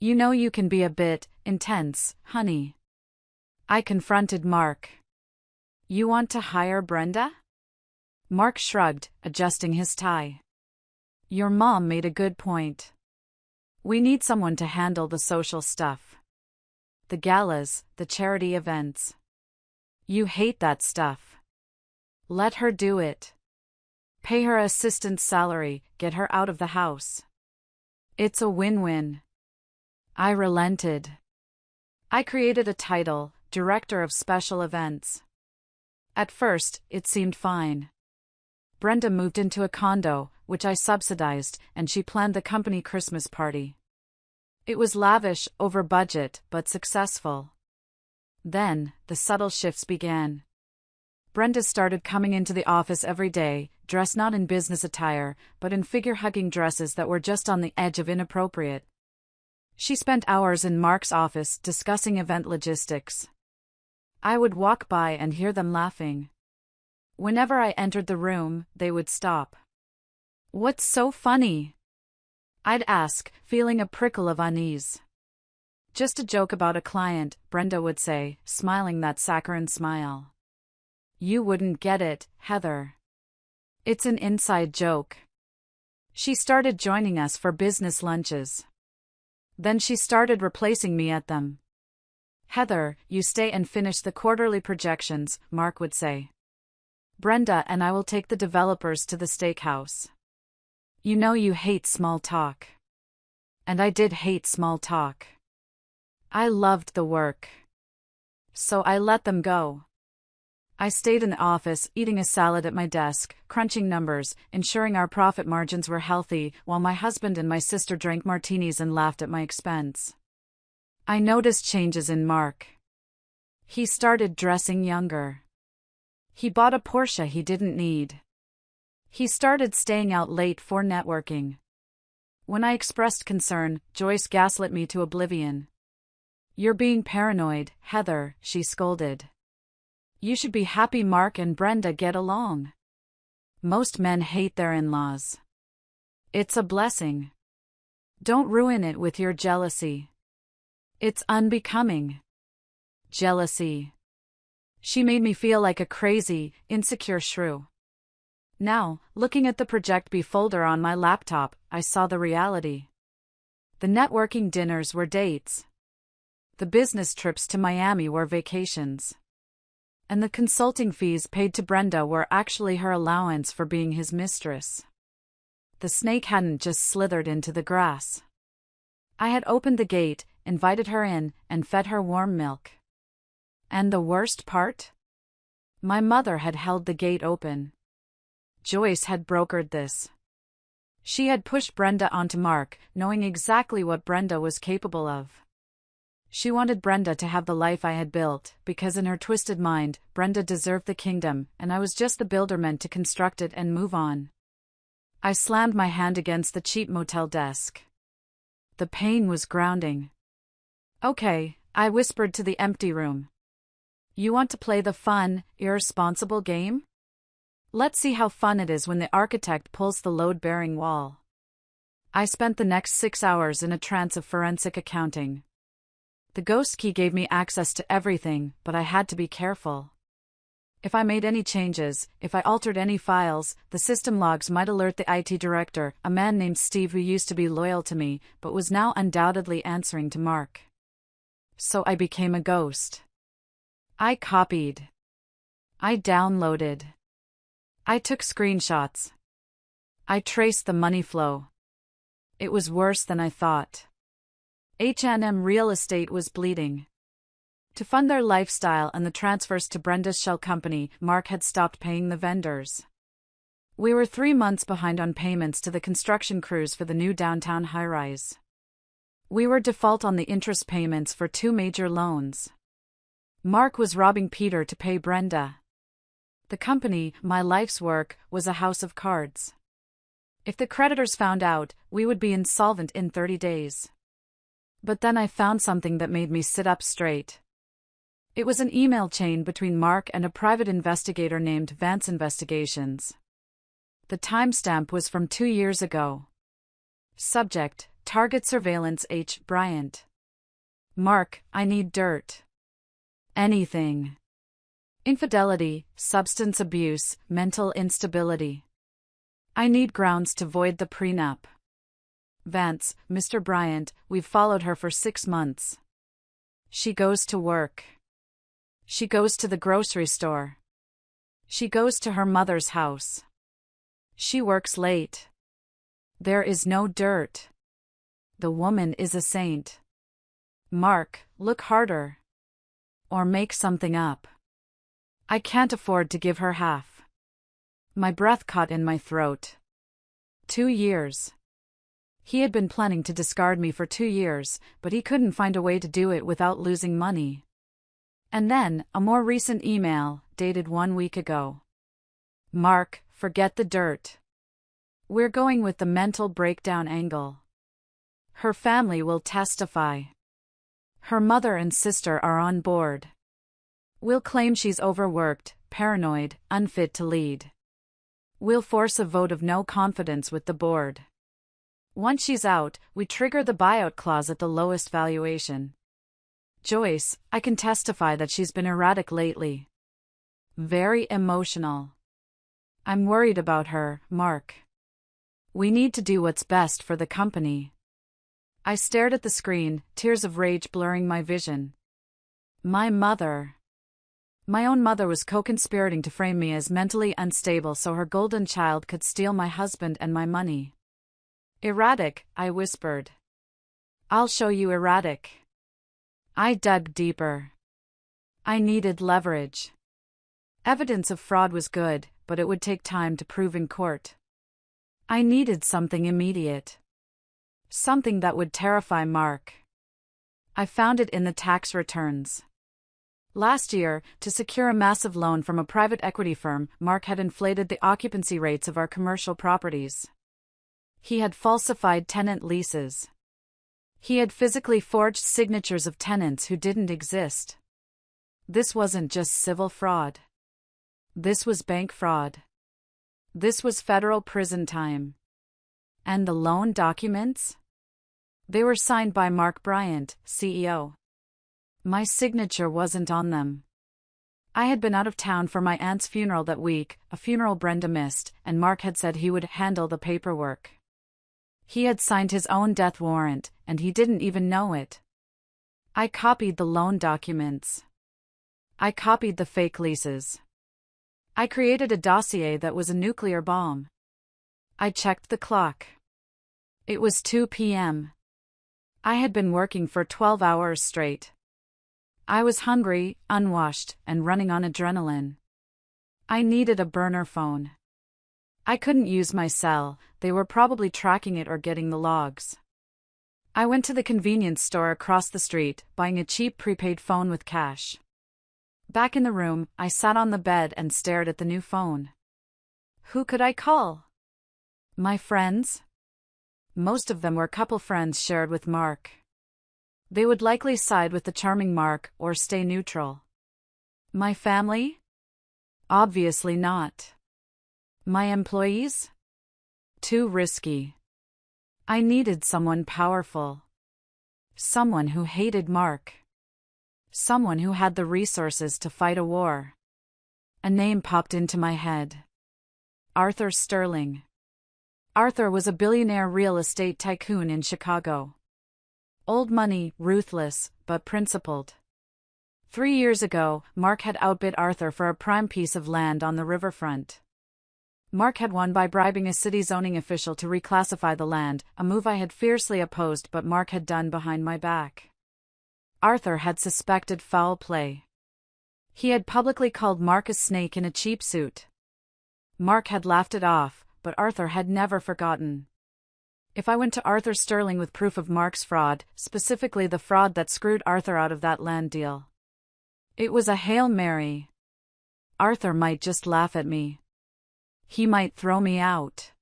You know you can be a bit intense, honey. I confronted Mark. You want to hire Brenda? Mark shrugged, adjusting his tie. Your mom made a good point. We need someone to handle the social stuff. The galas, the charity events. You hate that stuff. Let her do it. Pay her assistant's salary, get her out of the house. It's a win-win. I relented. I created a title, Director of Special Events. At first, it seemed fine. Brenda moved into a condo, which I subsidized, and she planned the company Christmas party. It was lavish, over budget, but successful. Then, the subtle shifts began. Brenda started coming into the office every day, dressed not in business attire, but in figure-hugging dresses that were just on the edge of inappropriate. She spent hours in Mark's office discussing event logistics. I would walk by and hear them laughing. Whenever I entered the room, they would stop. "What's so funny?" I'd ask, feeling a prickle of unease. "Just a joke about a client," Brenda would say, smiling that saccharine smile. "You wouldn't get it, Heather. It's an inside joke." She started joining us for business lunches. Then she started replacing me at them. "Heather, you stay and finish the quarterly projections," Mark would say. "Brenda and I will take the developers to the steakhouse. You know you hate small talk." And I did hate small talk. I loved the work. So I let them go. I stayed in the office, eating a salad at my desk, crunching numbers, ensuring our profit margins were healthy, while my husband and my sister drank martinis and laughed at my expense. I noticed changes in Mark. He started dressing younger. He bought a Porsche he didn't need. He started staying out late for networking. When I expressed concern, Joyce gaslit me to oblivion. "You're being paranoid, Heather," she scolded. "You should be happy Mark and Brenda get along. Most men hate their in-laws. It's a blessing. Don't ruin it with your jealousy. It's unbecoming." Jealousy. She made me feel like a crazy, insecure shrew. Now, looking at the Project B folder on my laptop, I saw the reality. The networking dinners were dates. The business trips to Miami were vacations. And the consulting fees paid to Brenda were actually her allowance for being his mistress. The snake hadn't just slithered into the grass. I had opened the gate, invited her in, and fed her warm milk. And the worst part? My mother had held the gate open. Joyce had brokered this. She had pushed Brenda onto Mark, knowing exactly what Brenda was capable of. She wanted Brenda to have the life I had built, because in her twisted mind, Brenda deserved the kingdom, and I was just the builder meant to construct it and move on. I slammed my hand against the cheap motel desk. The pain was grounding. "Okay," I whispered to the empty room. "You want to play the fun, irresponsible game? Let's see how fun it is when the architect pulls the load-bearing wall." I spent the next 6 hours in a trance of forensic accounting. The ghost key gave me access to everything, but I had to be careful. If I made any changes, if I altered any files, the system logs might alert the IT director, a man named Steve who used to be loyal to me, but was now undoubtedly answering to Mark. So I became a ghost. I copied. I downloaded. I took screenshots. I traced the money flow. It was worse than I thought. H&M Real Estate was bleeding. To fund their lifestyle and the transfers to Brenda's shell company, Mark had stopped paying the vendors. We were 3 months behind on payments to the construction crews for the new downtown high-rise. We were default on the interest payments for 2 major loans. Mark was robbing Peter to pay Brenda. The company, my life's work, was a house of cards. If the creditors found out, we would be insolvent in 30 days. But then I found something that made me sit up straight. It was an email chain between Mark and a private investigator named Vance Investigations. The timestamp was from 2 years ago. Subject: Target Surveillance H. Bryant. Mark: I need dirt. Anything. Infidelity, substance abuse, mental instability. I need grounds to void the prenup. Vance: Mr. Bryant, we've followed her for 6 months. She goes to work. She goes to the grocery store. She goes to her mother's house. She works late. There is no dirt. The woman is a saint. Mark: look harder. Or make something up. I can't afford to give her half. My breath caught in my throat. 2 years. He had been planning to discard me for 2 years, but he couldn't find a way to do it without losing money. And then, a more recent email, dated 1 week ago. Mark, forget the dirt. We're going with the mental breakdown angle. Her family will testify. Her mother and sister are on board. We'll claim she's overworked, paranoid, unfit to lead. We'll force a vote of no confidence with the board. Once she's out, we trigger the buyout clause at the lowest valuation. Joyce, I can testify that she's been erratic lately. Very emotional. I'm worried about her, Mark. We need to do what's best for the company. I stared at the screen, tears of rage blurring my vision. My own mother was co-conspirating to frame me as mentally unstable so her golden child could steal my husband and my money. Erratic, I whispered. I'll show you erratic. I dug deeper. I needed leverage. Evidence of fraud was good, but it would take time to prove in court. I needed something immediate. Something that would terrify Mark. I found it in the tax returns. Last year, to secure a massive loan from a private equity firm, Mark had inflated the occupancy rates of our commercial properties. He had falsified tenant leases. He had physically forged signatures of tenants who didn't exist. This wasn't just civil fraud. This was bank fraud. This was federal prison time. And the loan documents? They were signed by Mark Bryant, CEO. My signature wasn't on them. I had been out of town for my aunt's funeral that week, a funeral Brenda missed, and Mark had said he would handle the paperwork. He had signed his own death warrant, and he didn't even know it. I copied the loan documents. I copied the fake leases. I created a dossier that was a nuclear bomb. I checked the clock. It was 2 p.m. I had been working for 12 hours straight. I was hungry, unwashed, and running on adrenaline. I needed a burner phone. I couldn't use my cell, they were probably tracking it or getting the logs. I went to the convenience store across the street, buying a cheap prepaid phone with cash. Back in the room, I sat on the bed and stared at the new phone. Who could I call? My friends? Most of them were couple friends shared with Mark. They would likely side with the charming Mark or stay neutral. My family? Obviously not. My employees? Too risky. I needed someone powerful. Someone who hated Mark. Someone who had the resources to fight a war. A name popped into my head. Arthur Sterling. Arthur was a billionaire real estate tycoon in Chicago. Old money, ruthless, but principled. 3 years ago, Mark had outbid Arthur for a prime piece of land on the riverfront. Mark had won by bribing a city zoning official to reclassify the land, a move I had fiercely opposed but Mark had done behind my back. Arthur had suspected foul play. He had publicly called Mark a snake in a cheap suit. Mark had laughed it off, but Arthur had never forgotten. If I went to Arthur Sterling with proof of Mark's fraud, specifically the fraud that screwed Arthur out of that land deal, it was a Hail Mary. Arthur might just laugh at me. He might throw me out.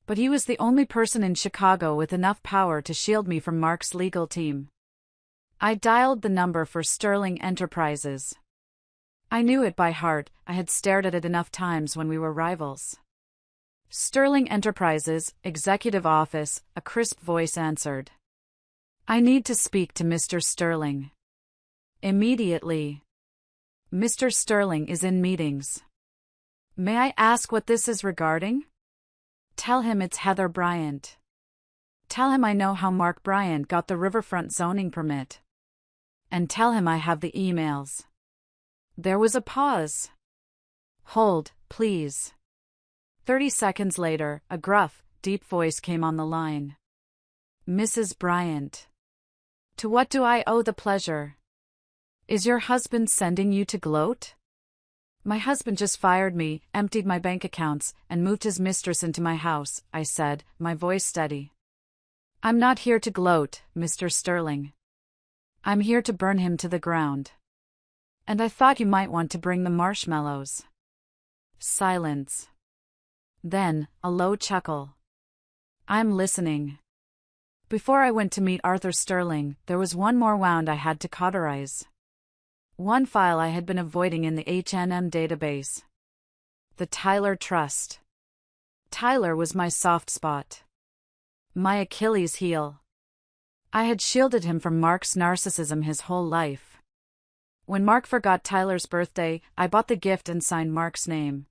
But he was the only person in Chicago with enough power to shield me from Mark's legal team. I dialed the number for Sterling Enterprises. I knew it by heart, I had stared at it enough times when we were rivals. Sterling Enterprises, Executive Office, a crisp voice answered. I need to speak to Mr. Sterling. Immediately. Mr. Sterling is in meetings. May I ask what this is regarding? Tell him it's Heather Bryant. Tell him I know how Mark Bryant got the riverfront zoning permit. And tell him I have the emails. There was a pause. Hold, please. 30 seconds later, a gruff, deep voice came on the line. Mrs. Bryant. To what do I owe the pleasure? Is your husband sending you to gloat? My husband just fired me, emptied my bank accounts, and moved his mistress into my house, I said, my voice steady. I'm not here to gloat, Mr. Sterling. I'm here to burn him to the ground. And I thought you might want to bring the marshmallows. Silence. Then, a low chuckle. I'm listening. Before I went to meet Arthur Sterling, there was one more wound I had to cauterize. One file I had been avoiding in the H&M database. The Tyler Trust. Tyler was my soft spot. My Achilles heel. I had shielded him from Mark's narcissism his whole life. When Mark forgot Tyler's birthday, I bought the gift and signed Mark's name.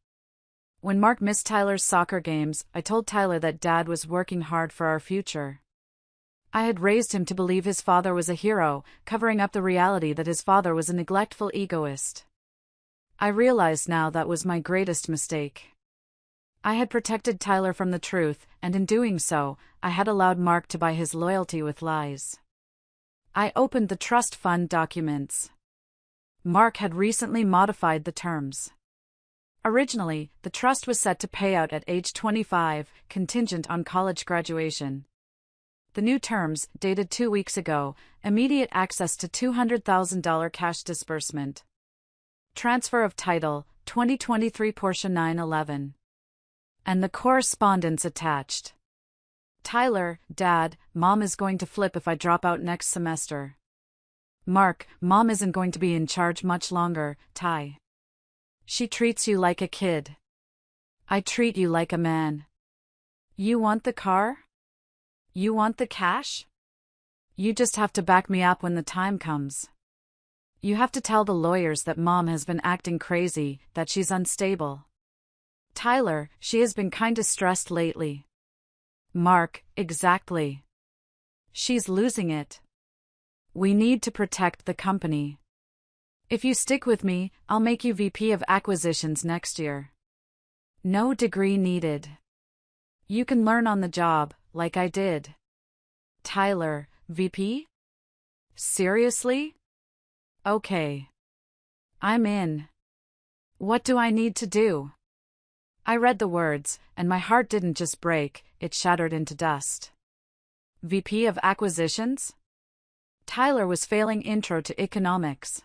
When Mark missed Tyler's soccer games, I told Tyler that Dad was working hard for our future. I had raised him to believe his father was a hero, covering up the reality that his father was a neglectful egoist. I realized now that was my greatest mistake. I had protected Tyler from the truth, and in doing so, I had allowed Mark to buy his loyalty with lies. I opened the trust fund documents. Mark had recently modified the terms. Originally, the trust was set to pay out at age 25, contingent on college graduation. The new terms, dated 2 weeks ago, immediate access to $200,000 cash disbursement. Transfer of title, 2023 Porsche 911. And the correspondence attached. Tyler, Dad, Mom is going to flip if I drop out next semester. Mark, Mom isn't going to be in charge much longer, Ty. She treats you like a kid. I treat you like a man. You want the car? You want the cash? You just have to back me up when the time comes. You have to tell the lawyers that Mom has been acting crazy, that she's unstable. Tyler, she has been kinda stressed lately. Mark, exactly. She's losing it. We need to protect the company. If you stick with me, I'll make you VP of Acquisitions next year. No degree needed. You can learn on the job, like I did. Tyler, VP? Seriously? Okay. I'm in. What do I need to do? I read the words, and my heart didn't just break, it shattered into dust. VP of Acquisitions? Tyler was failing intro to economics.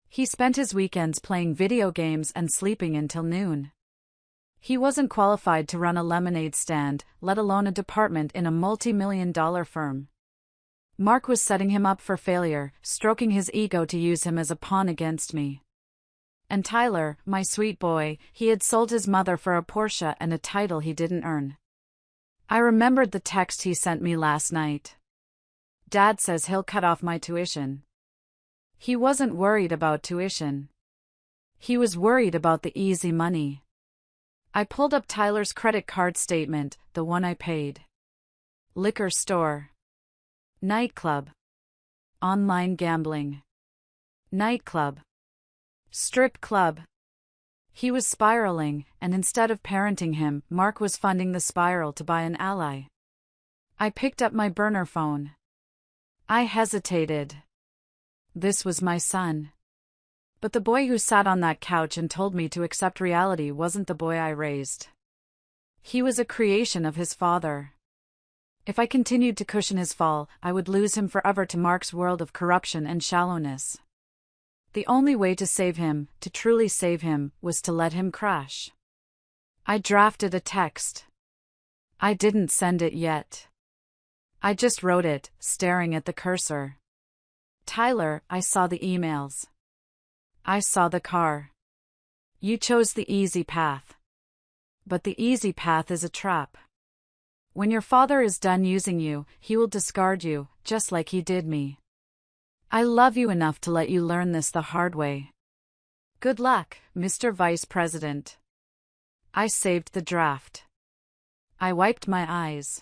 He spent his weekends playing video games and sleeping until noon. He wasn't qualified to run a lemonade stand, let alone a department in a multi-million-dollar firm. Mark was setting him up for failure, stroking his ego to use him as a pawn against me. And Tyler, my sweet boy, he had sold his mother for a Porsche and a title he didn't earn. I remembered the text he sent me last night. Dad says he'll cut off my tuition. He wasn't worried about tuition. He was worried about the easy money. I pulled up Tyler's credit card statement, the one I paid. Liquor store. Nightclub. Online gambling. Nightclub. Strip club. He was spiraling, and instead of parenting him, Mark was funding the spiral to buy an ally. I picked up my burner phone. I hesitated. This was my son. But the boy who sat on that couch and told me to accept reality wasn't the boy I raised. He was a creation of his father. If I continued to cushion his fall, I would lose him forever to Mark's world of corruption and shallowness. The only way to save him, to truly save him, was to let him crash. I drafted a text. I didn't send it yet. I just wrote it, staring at the cursor. Tyler, I saw the emails. I saw the car. You chose the easy path. But the easy path is a trap. When your father is done using you, he will discard you, just like he did me. I love you enough to let you learn this the hard way. Good luck, Mr. Vice President. I saved the draft. I wiped my eyes.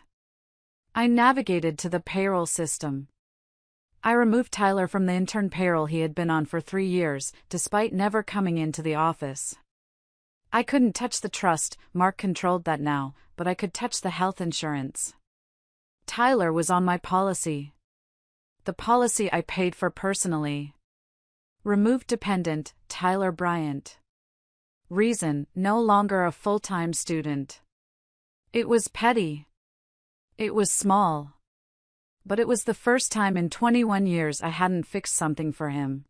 I navigated to the payroll system. I removed Tyler from the intern payroll he had been on for 3 years, despite never coming into the office. I couldn't touch the trust, Mark controlled that now, but I could touch the health insurance. Tyler was on my policy. The policy I paid for personally. Removed dependent, Tyler Bryant. Reason, no longer a full-time student. It was petty. It was small. But it was the first time in 21 years I hadn't fixed something for him.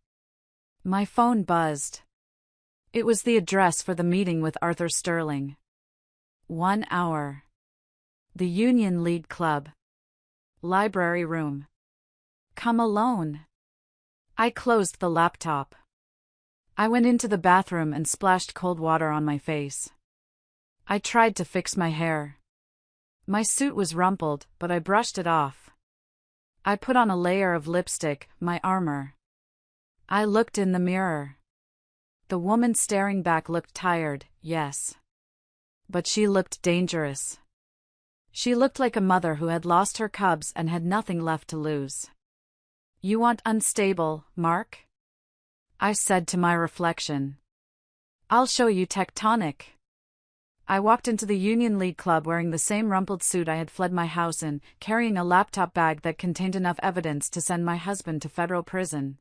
My phone buzzed. It was the address for the meeting with Arthur Sterling. 1 hour. The Union League Club. Library room. Come alone. I closed the laptop. I went into the bathroom and splashed cold water on my face. I tried to fix my hair. My suit was rumpled, but I brushed it off. I put on a layer of lipstick, my armor. I looked in the mirror. The woman staring back looked tired, yes. But she looked dangerous. She looked like a mother who had lost her cubs and had nothing left to lose. You want unstable, Mark? I said to my reflection. I'll show you tectonic. I walked into the Union League Club wearing the same rumpled suit I had fled my house in, carrying a laptop bag that contained enough evidence to send my husband to federal prison.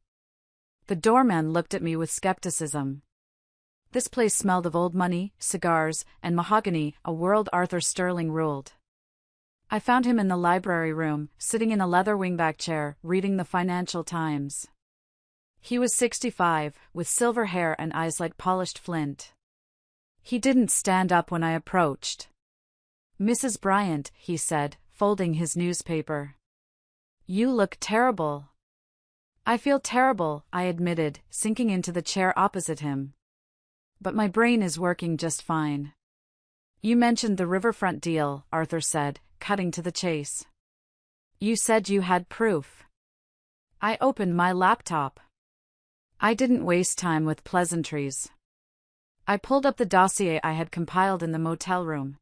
The doorman looked at me with skepticism. This place smelled of old money, cigars, and mahogany, a world Arthur Sterling ruled. I found him in the library room, sitting in a leather wingback chair, reading the Financial Times. He was 65, with silver hair and eyes like polished flint. He didn't stand up when I approached. Mrs. Bryant, he said, folding his newspaper. You look terrible. I feel terrible, I admitted, sinking into the chair opposite him. But my brain is working just fine. You mentioned the riverfront deal, Arthur said, cutting to the chase. You said you had proof. I opened my laptop. I didn't waste time with pleasantries. I pulled up the dossier I had compiled in the motel room.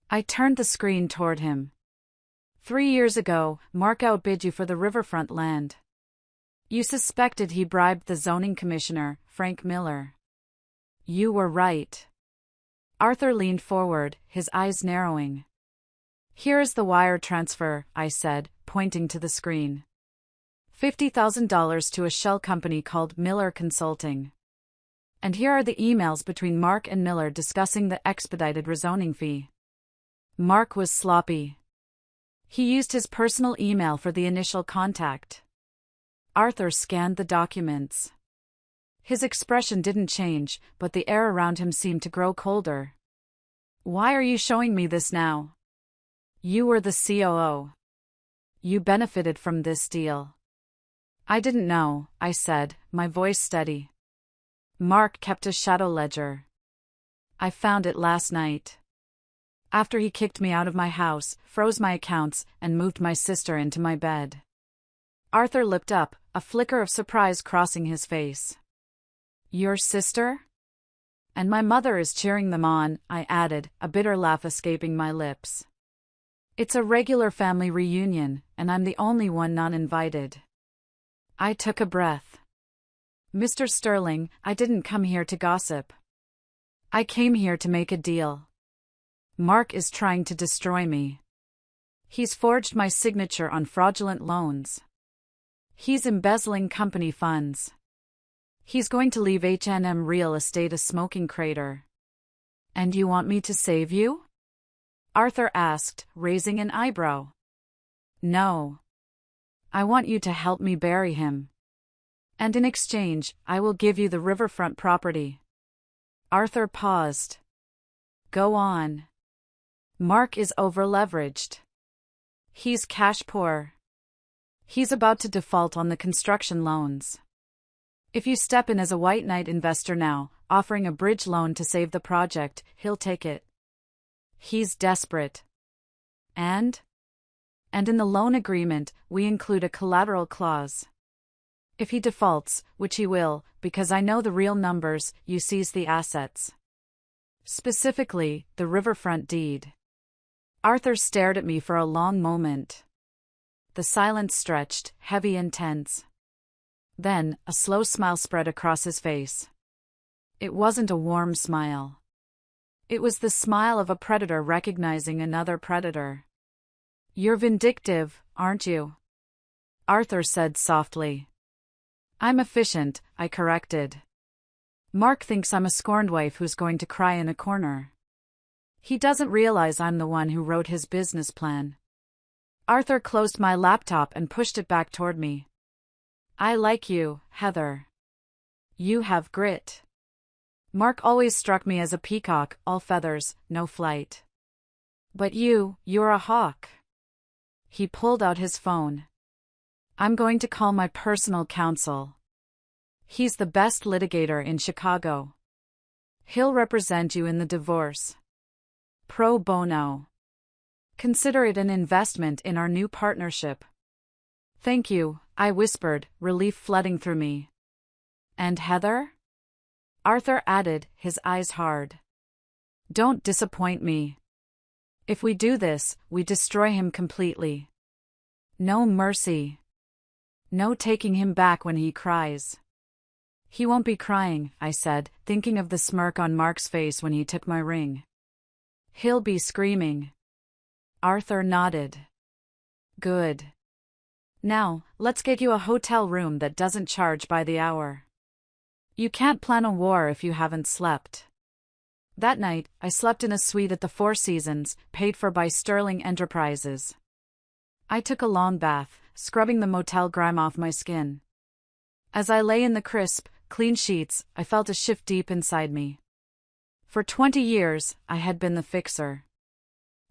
I turned the screen toward him. 3 years ago, Mark outbid you for the riverfront land. You suspected he bribed the zoning commissioner, Frank Miller. You were right. Arthur leaned forward, his eyes narrowing. Here is the wire transfer, I said, pointing to the screen. $50,000 to a shell company called Miller Consulting. And here are the emails between Mark and Miller discussing the expedited rezoning fee. Mark was sloppy. He used his personal email for the initial contact. Arthur scanned the documents. His expression didn't change, but the air around him seemed to grow colder. Why are you showing me this now? You were the COO. You benefited from this deal. I didn't know, I said, my voice steady. Mark kept a shadow ledger. I found it last night. After he kicked me out of my house, froze my accounts, and moved my sister into my bed. Arthur looked up, a flicker of surprise crossing his face. Your sister? And my mother is cheering them on, I added, a bitter laugh escaping my lips. It's a regular family reunion, and I'm the only one not invited. I took a breath. Mr. Sterling, I didn't come here to gossip. I came here to make a deal. Mark is trying to destroy me. He's forged my signature on fraudulent loans. He's embezzling company funds. He's going to leave H&M Real Estate a smoking crater. And you want me to save you? Arthur asked, raising an eyebrow. No. I want you to help me bury him. And in exchange, I will give you the riverfront property. Arthur paused. Go on. Mark is over-leveraged. He's cash poor. He's about to default on the construction loans. If you step in as a white knight investor now, offering a bridge loan to save the project, he'll take it. He's desperate. And in the loan agreement, we include a collateral clause. If he defaults, which he will, because I know the real numbers, you seize the assets. Specifically, the riverfront deed. Arthur stared at me for a long moment. The silence stretched, heavy and tense. Then, a slow smile spread across his face. It wasn't a warm smile. It was the smile of a predator recognizing another predator. You're vindictive, aren't you? Arthur said softly. I'm efficient, I corrected. Mark thinks I'm a scorned wife who's going to cry in a corner. He doesn't realize I'm the one who wrote his business plan. Arthur closed my laptop and pushed it back toward me. I like you, Heather. You have grit. Mark always struck me as a peacock, all feathers, no flight. But you're a hawk. He pulled out his phone. I'm going to call my personal counsel. He's the best litigator in Chicago. He'll represent you in the divorce. Pro bono. Consider it an investment in our new partnership. Thank you, I whispered, relief flooding through me. And Heather? Arthur added, his eyes hard. Don't disappoint me. If we do this, we destroy him completely. No mercy. No taking him back when he cries. He won't be crying, I said, thinking of the smirk on Mark's face when he took my ring. He'll be screaming. Arthur nodded. Good. Now, let's get you a hotel room that doesn't charge by the hour. You can't plan a war if you haven't slept. That night, I slept in a suite at the Four Seasons, paid for by Sterling Enterprises. I took a long bath, scrubbing the motel grime off my skin. As I lay in the crisp, clean sheets, I felt a shift deep inside me. For 20 years, I had been the fixer.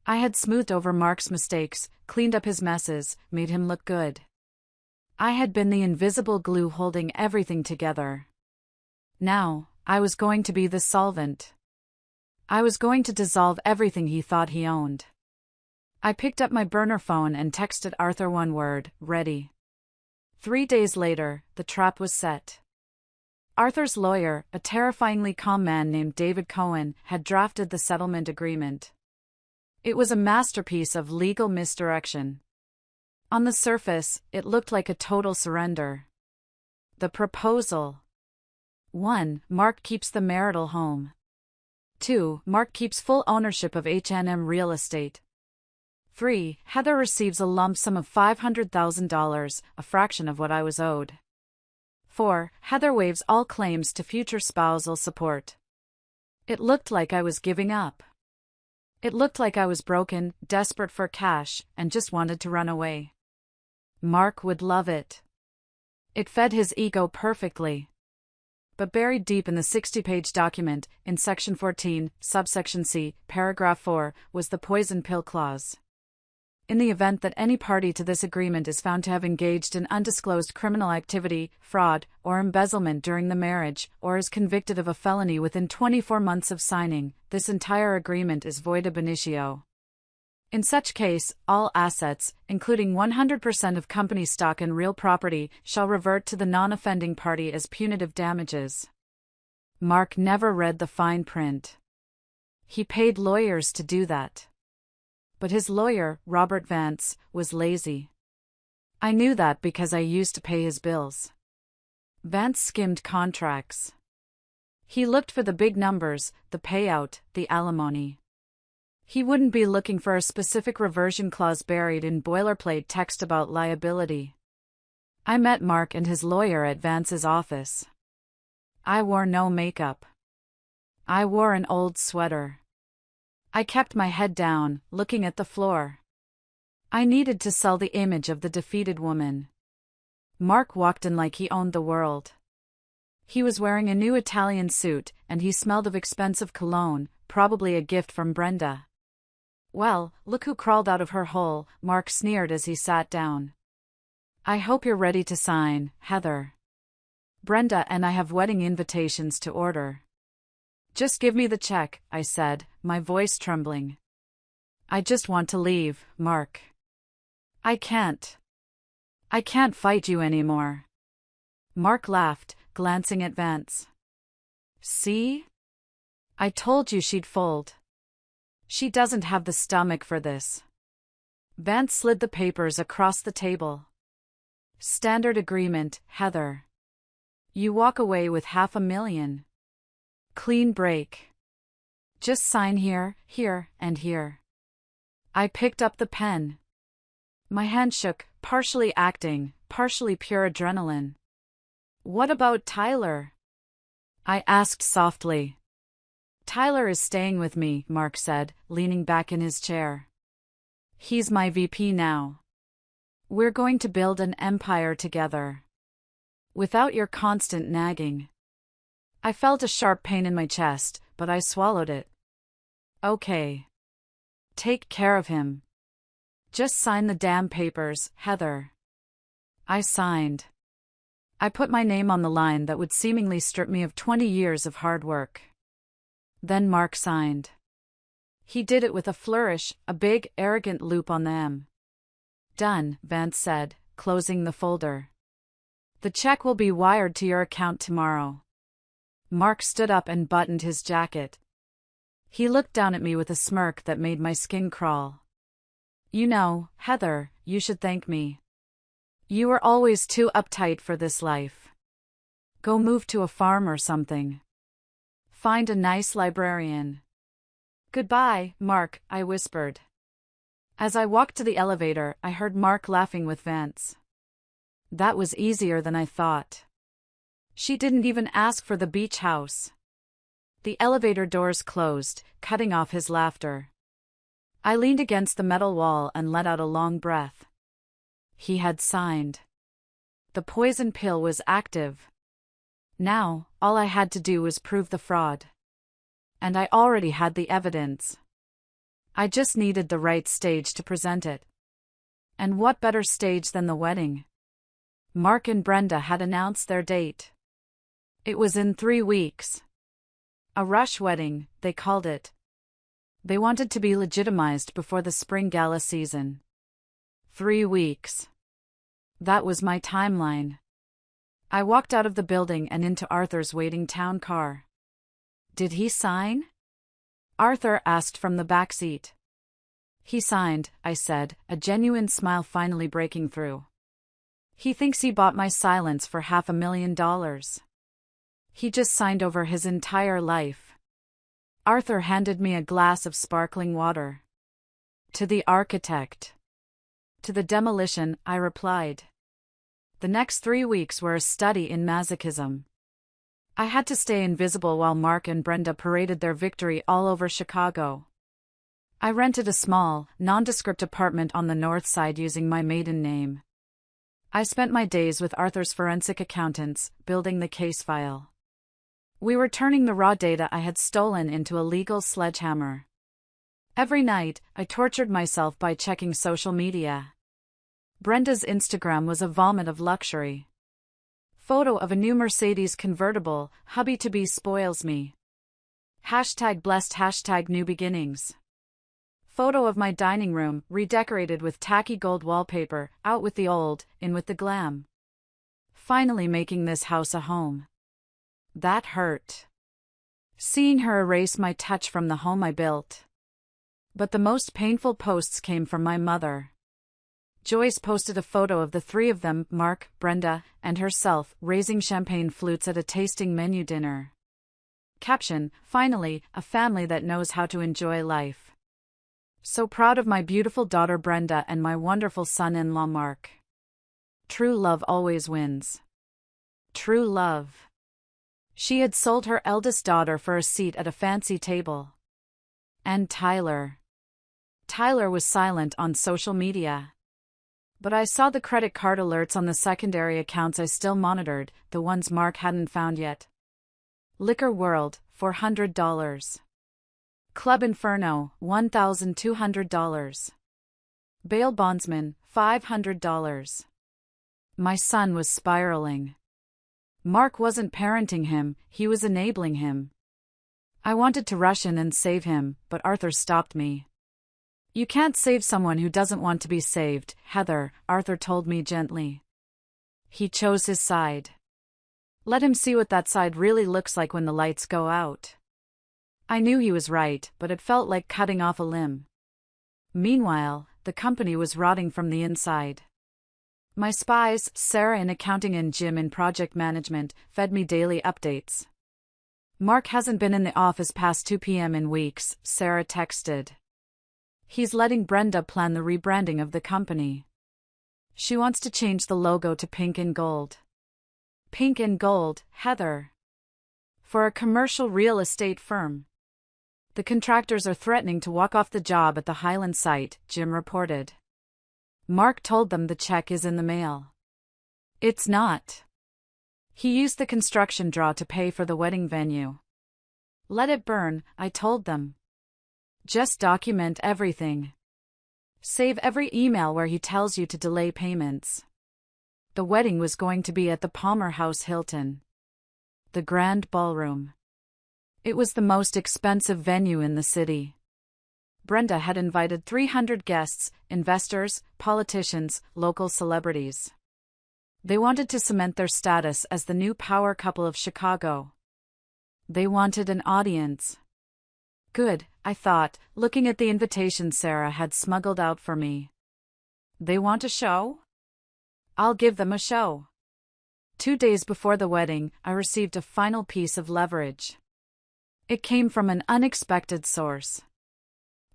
I had smoothed over Mark's mistakes, cleaned up his messes, made him look good. I had been the invisible glue holding everything together. Now, I was going to be the solvent. I was going to dissolve everything he thought he owned. I picked up my burner phone and texted Arthur one word, ready. 3 days later, the trap was set. Arthur's lawyer, a terrifyingly calm man named David Cohen, had drafted the settlement agreement. It was a masterpiece of legal misdirection. On the surface, it looked like a total surrender. The proposal. 1. Mark keeps the marital home. 2. Mark keeps full ownership of H&M real estate. 3. Heather receives a lump sum of $500,000, a fraction of what I was owed. 4. Heather waives all claims to future spousal support. It looked like I was giving up. It looked like I was broken, desperate for cash, and just wanted to run away. Mark would love it. It fed his ego perfectly. But buried deep in the 60-page document, in Section 14, subsection C, paragraph 4, was the poison pill clause. In the event that any party to this agreement is found to have engaged in undisclosed criminal activity, fraud, or embezzlement during the marriage, or is convicted of a felony within 24 months of signing, this entire agreement is void ab initio. In such case, all assets, including 100% of company stock and real property, shall revert to the non-offending party as punitive damages. Mark never read the fine print. He paid lawyers to do that. But his lawyer, Robert Vance, was lazy. I knew that because I used to pay his bills. Vance skimmed contracts. He looked for the big numbers, the payout, the alimony. He wouldn't be looking for a specific reversion clause buried in boilerplate text about liability. I met Mark and his lawyer at Vance's office. I wore no makeup. I wore an old sweater. I kept my head down, looking at the floor. I needed to sell the image of the defeated woman. Mark walked in like he owned the world. He was wearing a new Italian suit, and he smelled of expensive cologne, probably a gift from Brenda. Well, look who crawled out of her hole, Mark sneered as he sat down. I hope you're ready to sign, Heather. Brenda and I have wedding invitations to order. Just give me the check, I said, my voice trembling. I just want to leave, Mark. I can't. I can't fight you anymore. Mark laughed, glancing at Vance. See? I told you she'd fold. She doesn't have the stomach for this. Vance slid the papers across the table. Standard agreement, Heather. You walk away with $500,000. Clean break. Just sign here, here, and here. I picked up the pen. My hand shook, partially acting, partially pure adrenaline. What about Tyler? I asked softly. Tyler is staying with me, Mark said, leaning back in his chair. He's my VP now. We're going to build an empire together. Without your constant nagging. I felt a sharp pain in my chest, but I swallowed it. Okay. Take care of him. Just sign the damn papers, Heather. I signed. I put my name on the line that would seemingly strip me of 20 years of hard work. Then Mark signed. He did it with a flourish, a big, arrogant loop on the M. Done, Vance said, closing the folder. The check will be wired to your account tomorrow. Mark stood up and buttoned his jacket. He looked down at me with a smirk that made my skin crawl. You know, Heather, you should thank me. You were always too uptight for this life. Go move to a farm or something. Find a nice librarian. Goodbye, Mark, I whispered. As I walked to the elevator, I heard Mark laughing with Vance. That was easier than I thought. She didn't even ask for the beach house. The elevator doors closed, cutting off his laughter. I leaned against the metal wall and let out a long breath. He had signed. The poison pill was active. Now, all I had to do was prove the fraud. And I already had the evidence. I just needed the right stage to present it. And what better stage than the wedding? Mark and Brenda had announced their date. It was in 3 weeks. A rush wedding, they called it. They wanted to be legitimized before the spring gala season. 3 weeks. That was my timeline. I walked out of the building and into Arthur's waiting town car. Did he sign? Arthur asked from the back seat. He signed, I said, a genuine smile finally breaking through. He thinks he bought my silence for $500,000. He just signed over his entire life. Arthur handed me a glass of sparkling water. To the architect. To the demolition, I replied. The next 3 weeks were a study in masochism. I had to stay invisible while Mark and Brenda paraded their victory all over Chicago. I rented a small, nondescript apartment on the north side using my maiden name. I spent my days with Arthur's forensic accountants, building the case file. We were turning the raw data I had stolen into a legal sledgehammer. Every night, I tortured myself by checking social media. Brenda's Instagram was a vomit of luxury. Photo of a new Mercedes convertible, hubby-to-be spoils me. #blessed #new beginnings. Photo of my dining room, redecorated with tacky gold wallpaper, out with the old, in with the glam. Finally making this house a home. That hurt. Seeing her erase my touch from the home I built. But the most painful posts came from my mother. Joyce posted a photo of the 3 of them, Mark, Brenda, and herself, raising champagne flutes at a tasting menu dinner. Caption, finally, a family that knows how to enjoy life. So proud of my beautiful daughter Brenda and my wonderful son-in-law Mark. True love always wins. True love. She had sold her eldest daughter for a seat at a fancy table. And Tyler. Tyler was silent on social media. But I saw the credit card alerts on the secondary accounts I still monitored, the ones Mark hadn't found yet. Liquor World, $400. Club Inferno, $1,200. Bail Bondsman, $500. My son was spiraling. Mark wasn't parenting him, he was enabling him. I wanted to rush in and save him, but Arthur stopped me. You can't save someone who doesn't want to be saved, Heather, Arthur told me gently. He chose his side. Let him see what that side really looks like when the lights go out. I knew he was right, but it felt like cutting off a limb. Meanwhile, the company was rotting from the inside. My spies, Sarah in accounting and Jim in project management, fed me daily updates. Mark hasn't been in the office past 2 p.m. in weeks, Sarah texted. He's letting Brenda plan the rebranding of the company. She wants to change the logo to pink and gold. Pink and gold, Heather. For a commercial real estate firm. The contractors are threatening to walk off the job at the Highland site, Jim reported. Mark told them the check is in the mail. It's not. He used the construction draw to pay for the wedding venue. Let it burn, I told them. Just document everything. Save every email where he tells you to delay payments. The wedding was going to be at the Palmer House Hilton, the Grand Ballroom. It was the most expensive venue in the city. Brenda had invited 300 guests, investors, politicians, local celebrities. They wanted to cement their status as the new power couple of Chicago. They wanted an audience. Good, I thought, looking at the invitation Sarah had smuggled out for me. They want a show? I'll give them a show. 2 days before the wedding, I received a final piece of leverage. It came from an unexpected source.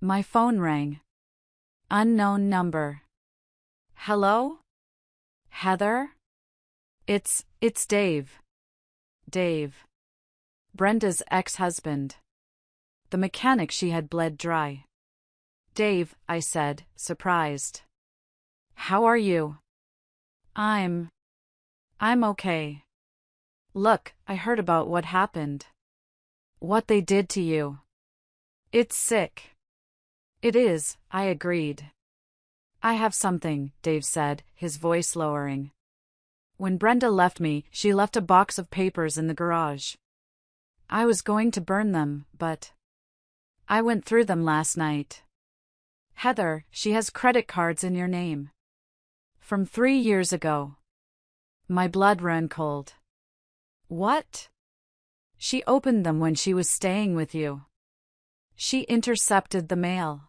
My phone rang. Unknown number. Hello? Heather? It's Dave. Dave. Brenda's ex-husband. The mechanic she had bled dry. Dave, I said, surprised. How are you? I'm okay. Look, I heard about what happened. What they did to you. It's sick. It is, I agreed. I have something, Dave said, his voice lowering. When Brenda left me, she left a box of papers in the garage. I was going to burn them, but I went through them last night. Heather, she has credit cards in your name. From 3 years ago. My blood ran cold. What? She opened them when she was staying with you. She intercepted the mail.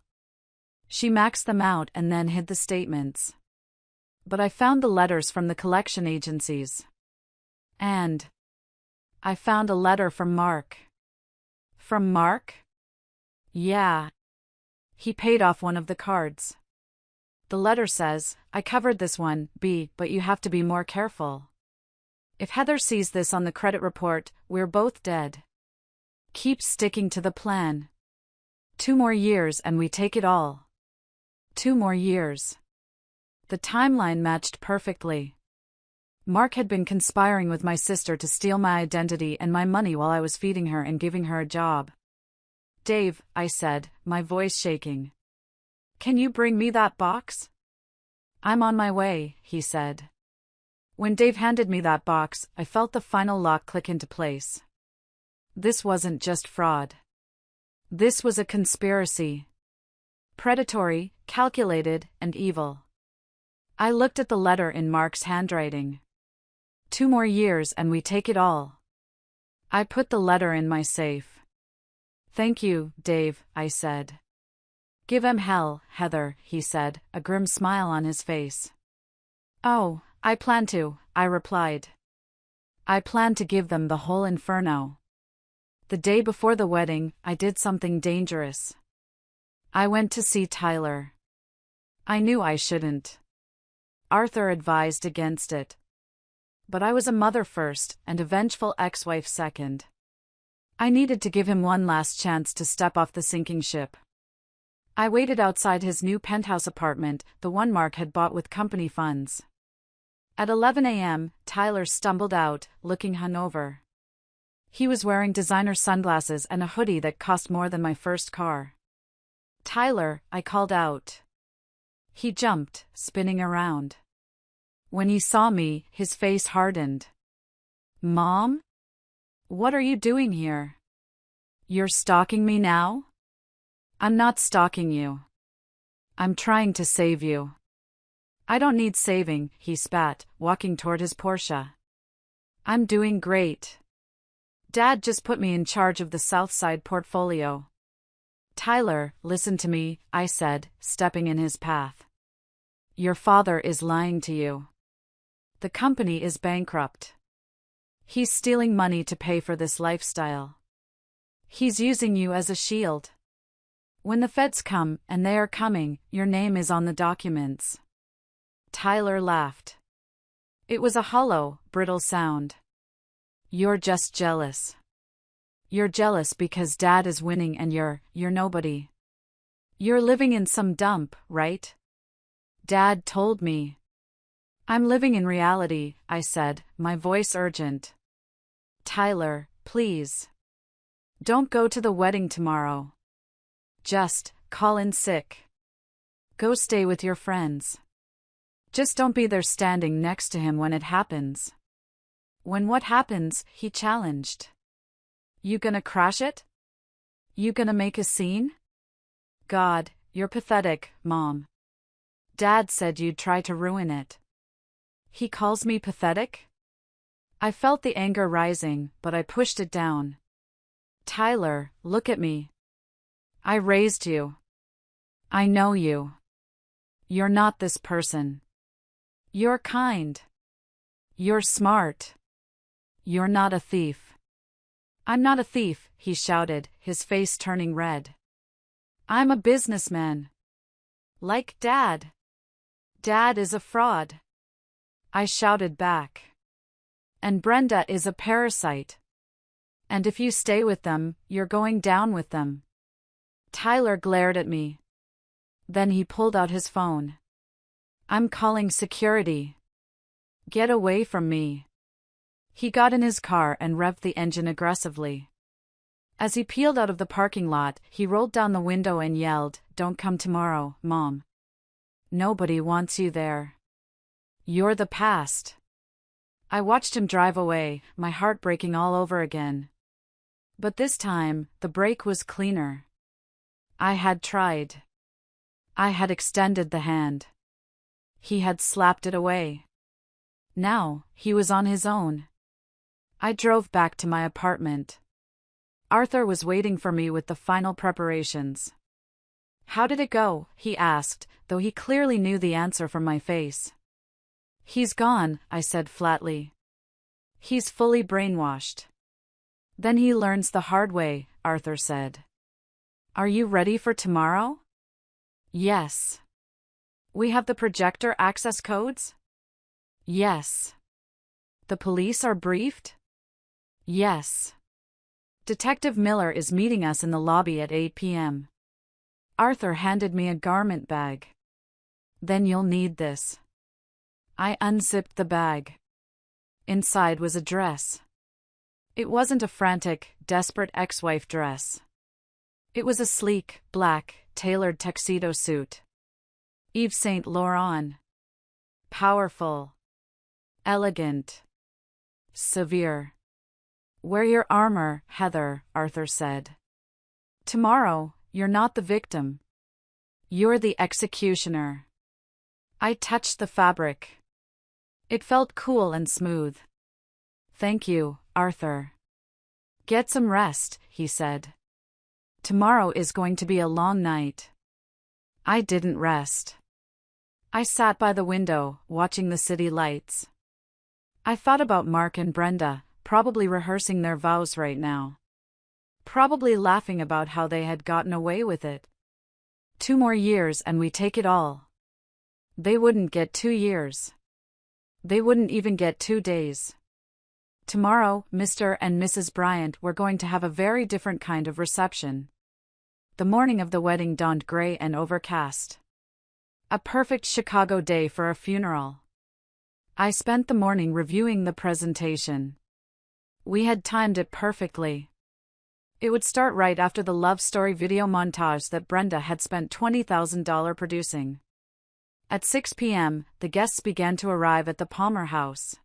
She maxed them out and then hid the statements. But I found the letters from the collection agencies. And I found a letter from Mark. From Mark? Yeah. He paid off one of the cards. The letter says, I covered this one, B, but you have to be more careful. If Heather sees this on the credit report, we're both dead. Keep sticking to the plan. 2 more years and we take it all. 2 more years. The timeline matched perfectly. Mark had been conspiring with my sister to steal my identity and my money while I was feeding her and giving her a job. Dave, I said, my voice shaking. Can you bring me that box? I'm on my way, he said. When Dave handed me that box, I felt the final lock click into place. This wasn't just fraud. This was a conspiracy. Predatory, calculated, and evil. I looked at the letter in Mark's handwriting. 2 more years and we take it all. I put the letter in my safe. Thank you, Dave, I said. Give 'em hell, Heather, he said, a grim smile on his face. Oh, I plan to, I replied. I plan to give them the whole inferno. The day before the wedding, I did something dangerous. I went to see Tyler. I knew I shouldn't. Arthur advised against it. But I was a mother first, and a vengeful ex-wife second. I needed to give him one last chance to step off the sinking ship. I waited outside his new penthouse apartment, the one Mark had bought with company funds. At 11 a.m., Tyler stumbled out, looking hungover. He was wearing designer sunglasses and a hoodie that cost more than my first car. Tyler, I called out. He jumped, spinning around. When he saw me, his face hardened. Mom? What are you doing here? You're stalking me now? I'm not stalking you. I'm trying to save you. I don't need saving, he spat, walking toward his Porsche. I'm doing great. Dad just put me in charge of the Southside portfolio. Tyler, listen to me, I said, stepping in his path. Your father is lying to you. The company is bankrupt. He's stealing money to pay for this lifestyle. He's using you as a shield. When the feds come, and they are coming, your name is on the documents. Tyler laughed. It was a hollow, brittle sound. You're just jealous. You're jealous because Dad is winning and you're nobody. You're living in some dump, right? Dad told me. I'm living in reality, I said, my voice urgent. Tyler, please. Don't go to the wedding tomorrow. Just call in sick. Go stay with your friends. Just don't be there standing next to him when it happens. When what happens, he challenged. You gonna crash it? You gonna make a scene? God, you're pathetic, Mom. Dad said you'd try to ruin it. He calls me pathetic? I felt the anger rising, but I pushed it down. Tyler, look at me. I raised you. I know you. You're not this person. You're kind. You're smart. You're not a thief. I'm not a thief, he shouted, his face turning red. I'm a businessman. Like Dad. Dad is a fraud. I shouted back. And Brenda is a parasite. And if you stay with them, you're going down with them. Tyler glared at me. Then he pulled out his phone. I'm calling security. Get away from me. He got in his car and revved the engine aggressively. As he peeled out of the parking lot, he rolled down the window and yelled, "Don't come tomorrow, Mom. Nobody wants you there. You're the past." I watched him drive away, my heart breaking all over again. But this time, the break was cleaner. I had tried. I had extended the hand. He had slapped it away. Now, he was on his own. I drove back to my apartment. Arthur was waiting for me with the final preparations. How did it go? He asked, though he clearly knew the answer from my face. He's gone, I said flatly. He's fully brainwashed. Then he learns the hard way, Arthur said. Are you ready for tomorrow? Yes. We have the projector access codes? Yes. The police are briefed? Yes. Detective Miller is meeting us in the lobby at 8 p.m. Arthur handed me a garment bag. Then you'll need this. I unzipped the bag. Inside was a dress. It wasn't a frantic, desperate ex-wife dress. It was a sleek, black, tailored tuxedo suit. Yves Saint Laurent. Powerful. Elegant. Severe. Wear your armor, Heather, Arthur said. Tomorrow, you're not the victim. You're the executioner. I touched the fabric. It felt cool and smooth. Thank you, Arthur. Get some rest, he said. Tomorrow is going to be a long night. I didn't rest. I sat by the window, watching the city lights. I thought about Mark and Brenda, probably rehearsing their vows right now. Probably laughing about how they had gotten away with it. 2 more years and we take it all. They wouldn't get 2 years. They wouldn't even get 2 days. Tomorrow, Mr. and Mrs. Bryant were going to have a very different kind of reception. The morning of the wedding dawned gray and overcast. A perfect Chicago day for a funeral. I spent the morning reviewing the presentation. We had timed it perfectly. It would start right after the love story video montage that Brenda had spent $20,000 producing. At 6 p.m., the guests began to arrive at the Palmer house.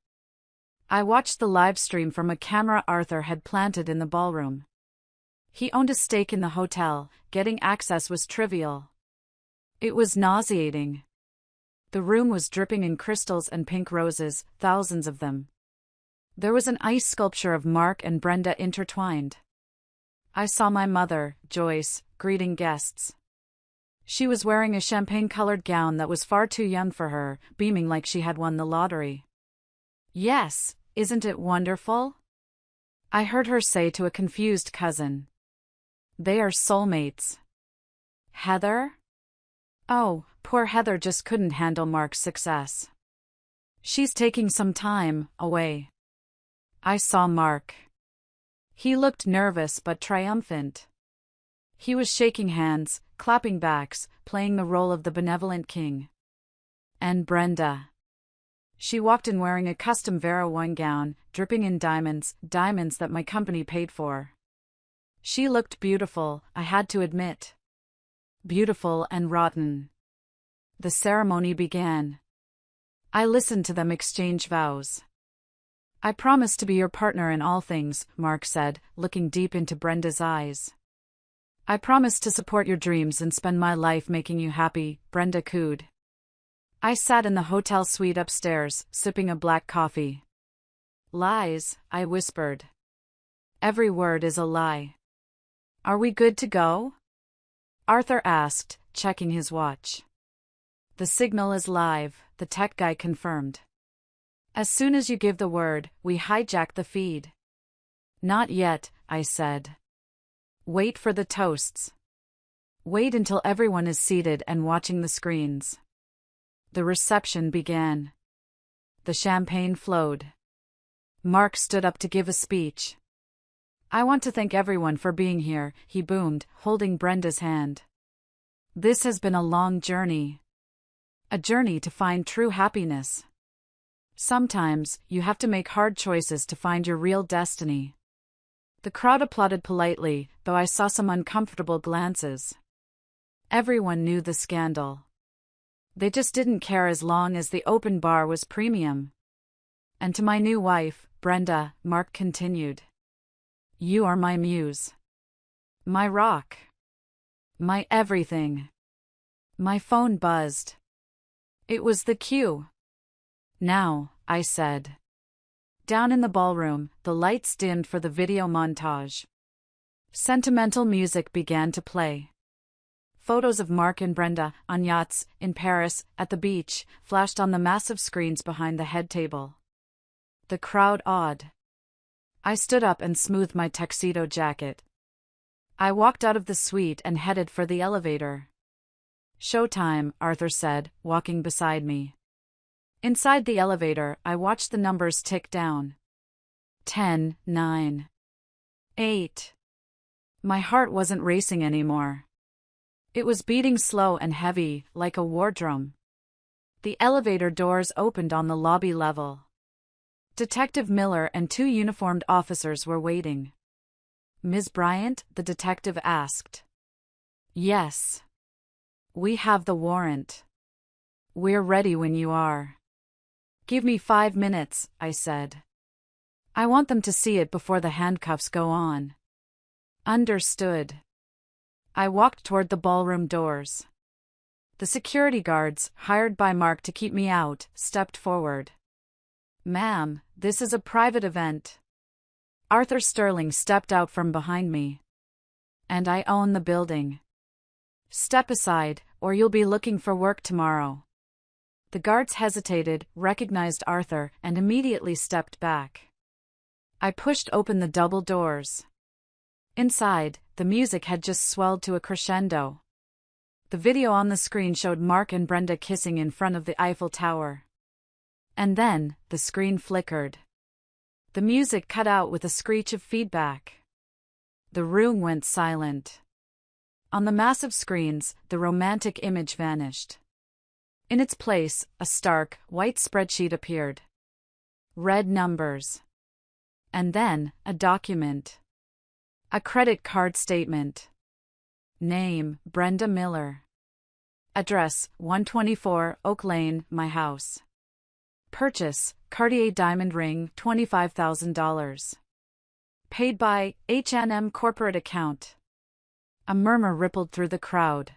I watched the live stream from a camera Arthur had planted in the ballroom. He owned a stake in the hotel, getting access was trivial. It was nauseating. The room was dripping in crystals and pink roses, thousands of them. There was an ice sculpture of Mark and Brenda intertwined. I saw my mother, Joyce, greeting guests. She was wearing a champagne-colored gown that was far too young for her, beaming like she had won the lottery. Yes, isn't it wonderful? I heard her say to a confused cousin. They are soulmates. Heather? Oh, poor Heather just couldn't handle Mark's success. She's taking some time away. I saw Mark. He looked nervous but triumphant. He was shaking hands, clapping backs, playing the role of the benevolent king. And Brenda. She walked in wearing a custom Vera Wang gown, dripping in diamonds, diamonds that my company paid for. She looked beautiful, I had to admit. Beautiful and rotten. The ceremony began. I listened to them exchange vows. "I promise to be your partner in all things," Mark said, looking deep into Brenda's eyes. "I promise to support your dreams and spend my life making you happy," Brenda cooed. I sat in the hotel suite upstairs, sipping a black coffee. "Lies," I whispered. "Every word is a lie." "Are we good to go?" Arthur asked, checking his watch. "The signal is live," the tech guy confirmed. "As soon as you give the word, we hijack the feed." "Not yet," I said. "Wait for the toasts. Wait until everyone is seated and watching the screens." The reception began. The champagne flowed. Mark stood up to give a speech. "I want to thank everyone for being here," he boomed, holding Brenda's hand. "This has been a long journey. A journey to find true happiness. Sometimes, you have to make hard choices to find your real destiny." The crowd applauded politely, though I saw some uncomfortable glances. Everyone knew the scandal. They just didn't care as long as the open bar was premium. "And to my new wife, Brenda," Mark continued. "You are my muse. My rock. My everything." My phone buzzed. It was the cue. "Now," I said. Down in the ballroom, the lights dimmed for the video montage. Sentimental music began to play. Photos of Mark and Brenda, on yachts, in Paris, at the beach, flashed on the massive screens behind the head table. The crowd awed. I stood up and smoothed my tuxedo jacket. I walked out of the suite and headed for the elevator. "Showtime," Arthur said, walking beside me. Inside the elevator, I watched the numbers tick down. 10, 9, 8. My heart wasn't racing anymore. It was beating slow and heavy, like a war drum. The elevator doors opened on the lobby level. Detective Miller and 2 uniformed officers were waiting. "Ms. Bryant?" the detective asked. "Yes. We have the warrant. We're ready when you are." "Give me 5 minutes," I said. "I want them to see it before the handcuffs go on." "Understood." I walked toward the ballroom doors. The security guards, hired by Mark to keep me out, stepped forward. "Ma'am, this is a private event." Arthur Sterling stepped out from behind me. "And I own the building. Step aside, or you'll be looking for work tomorrow." The guards hesitated, recognized Arthur, and immediately stepped back. I pushed open the double doors. Inside, the music had just swelled to a crescendo. The video on the screen showed Mark and Brenda kissing in front of the Eiffel Tower. And then, the screen flickered. The music cut out with a screech of feedback. The room went silent. On the massive screens, the romantic image vanished. In its place, a stark, white spreadsheet appeared. Red numbers. And then, a document. A credit card statement. Name, Brenda Miller. Address, 124 Oak Lane, my house. Purchase, Cartier diamond ring, $25,000. Paid by H&M corporate account. A murmur rippled through the crowd.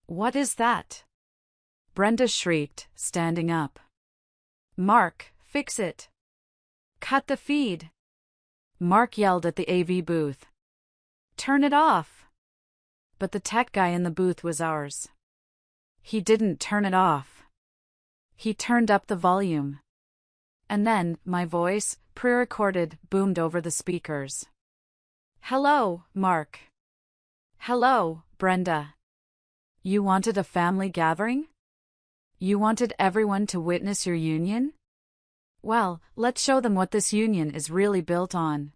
"What is that?" Brenda shrieked, standing up. "Mark, fix it. Cut the feed." Mark yelled at the AV booth. "Turn it off." But the tech guy in the booth was ours. He didn't turn it off. He turned up the volume. And then, my voice, pre-recorded, boomed over the speakers. "Hello, Mark. Hello, Brenda. You wanted a family gathering? You wanted everyone to witness your union? Well, let's show them what this union is really built on."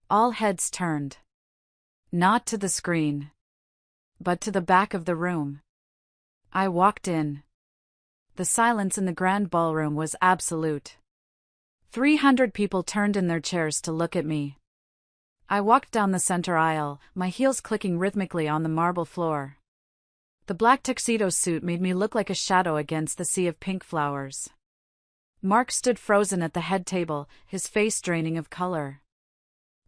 All heads turned. Not to the screen, but to the back of the room. I walked in. The silence in the grand ballroom was absolute. 300 people turned in their chairs to look at me. I walked down the center aisle, my heels clicking rhythmically on the marble floor. The black tuxedo suit made me look like a shadow against the sea of pink flowers. Mark stood frozen at the head table, his face draining of color.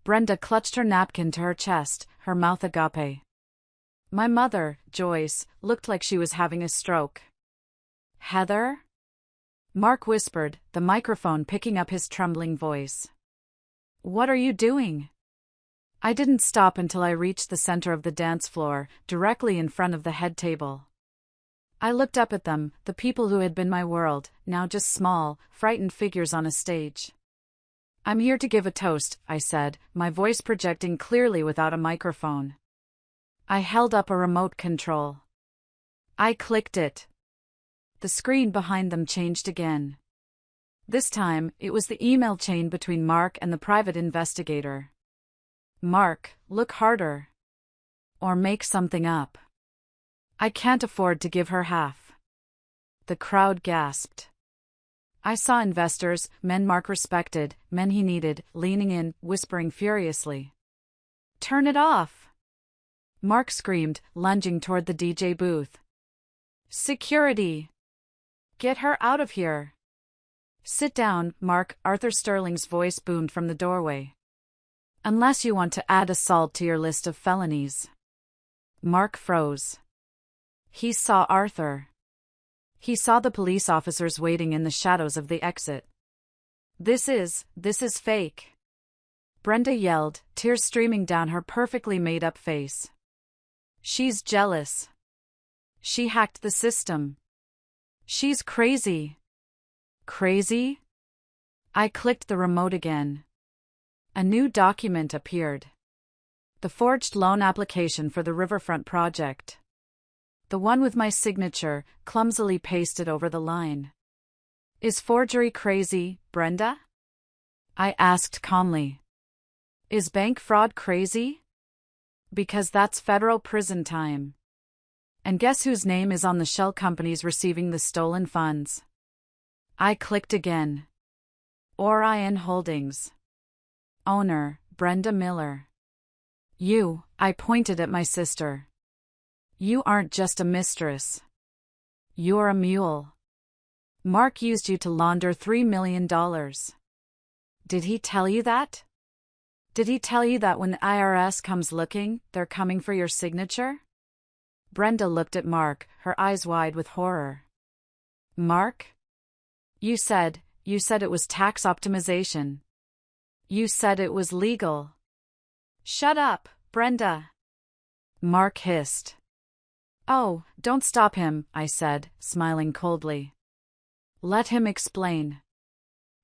Brenda clutched her napkin to her chest, her mouth agape. My mother, Joyce, looked like she was having a stroke. Heather? Mark whispered, the microphone picking up his trembling voice. What are you doing? I didn't stop until I reached the center of the dance floor, directly in front of the head table. I looked up at them, the people who had been my world, now just small, frightened figures on a stage. I'm here to give a toast, I said, my voice projecting clearly without a microphone. I held up a remote control. I clicked it. The screen behind them changed again. This time, it was the email chain between Mark and the private investigator. Mark, look harder. Or make something up. I can't afford to give her half. The crowd gasped. I saw investors, men Mark respected, men he needed, leaning in, whispering furiously. Turn it off! Mark screamed, lunging toward the DJ booth. Security! Get her out of here! Sit down, Mark, Arthur Sterling's voice boomed from the doorway. Unless you want to add assault to your list of felonies. Mark froze. He saw Arthur. He saw the police officers waiting in the shadows of the exit. This is fake. Brenda yelled, tears streaming down her perfectly made-up face. She's jealous. She hacked the system. She's crazy. Crazy? I clicked the remote again. A new document appeared. The forged loan application for the Riverfront project. The one with my signature, clumsily pasted over the line. Is forgery crazy, Brenda? I asked calmly. Is bank fraud crazy? Because that's federal prison time. And guess whose name is on the shell companies receiving the stolen funds? I clicked again. Orion Holdings. Owner, Brenda Miller. I pointed at my sister. You aren't just a mistress. You're a mule. Mark used you to launder $3 million. Did he tell you that? Did he tell you that when the IRS comes looking, they're coming for your signature? Brenda looked at Mark, her eyes wide with horror. Mark? You said it was tax optimization. You said it was legal. Shut up, Brenda. Mark hissed. Oh, don't stop him, I said, smiling coldly. Let him explain.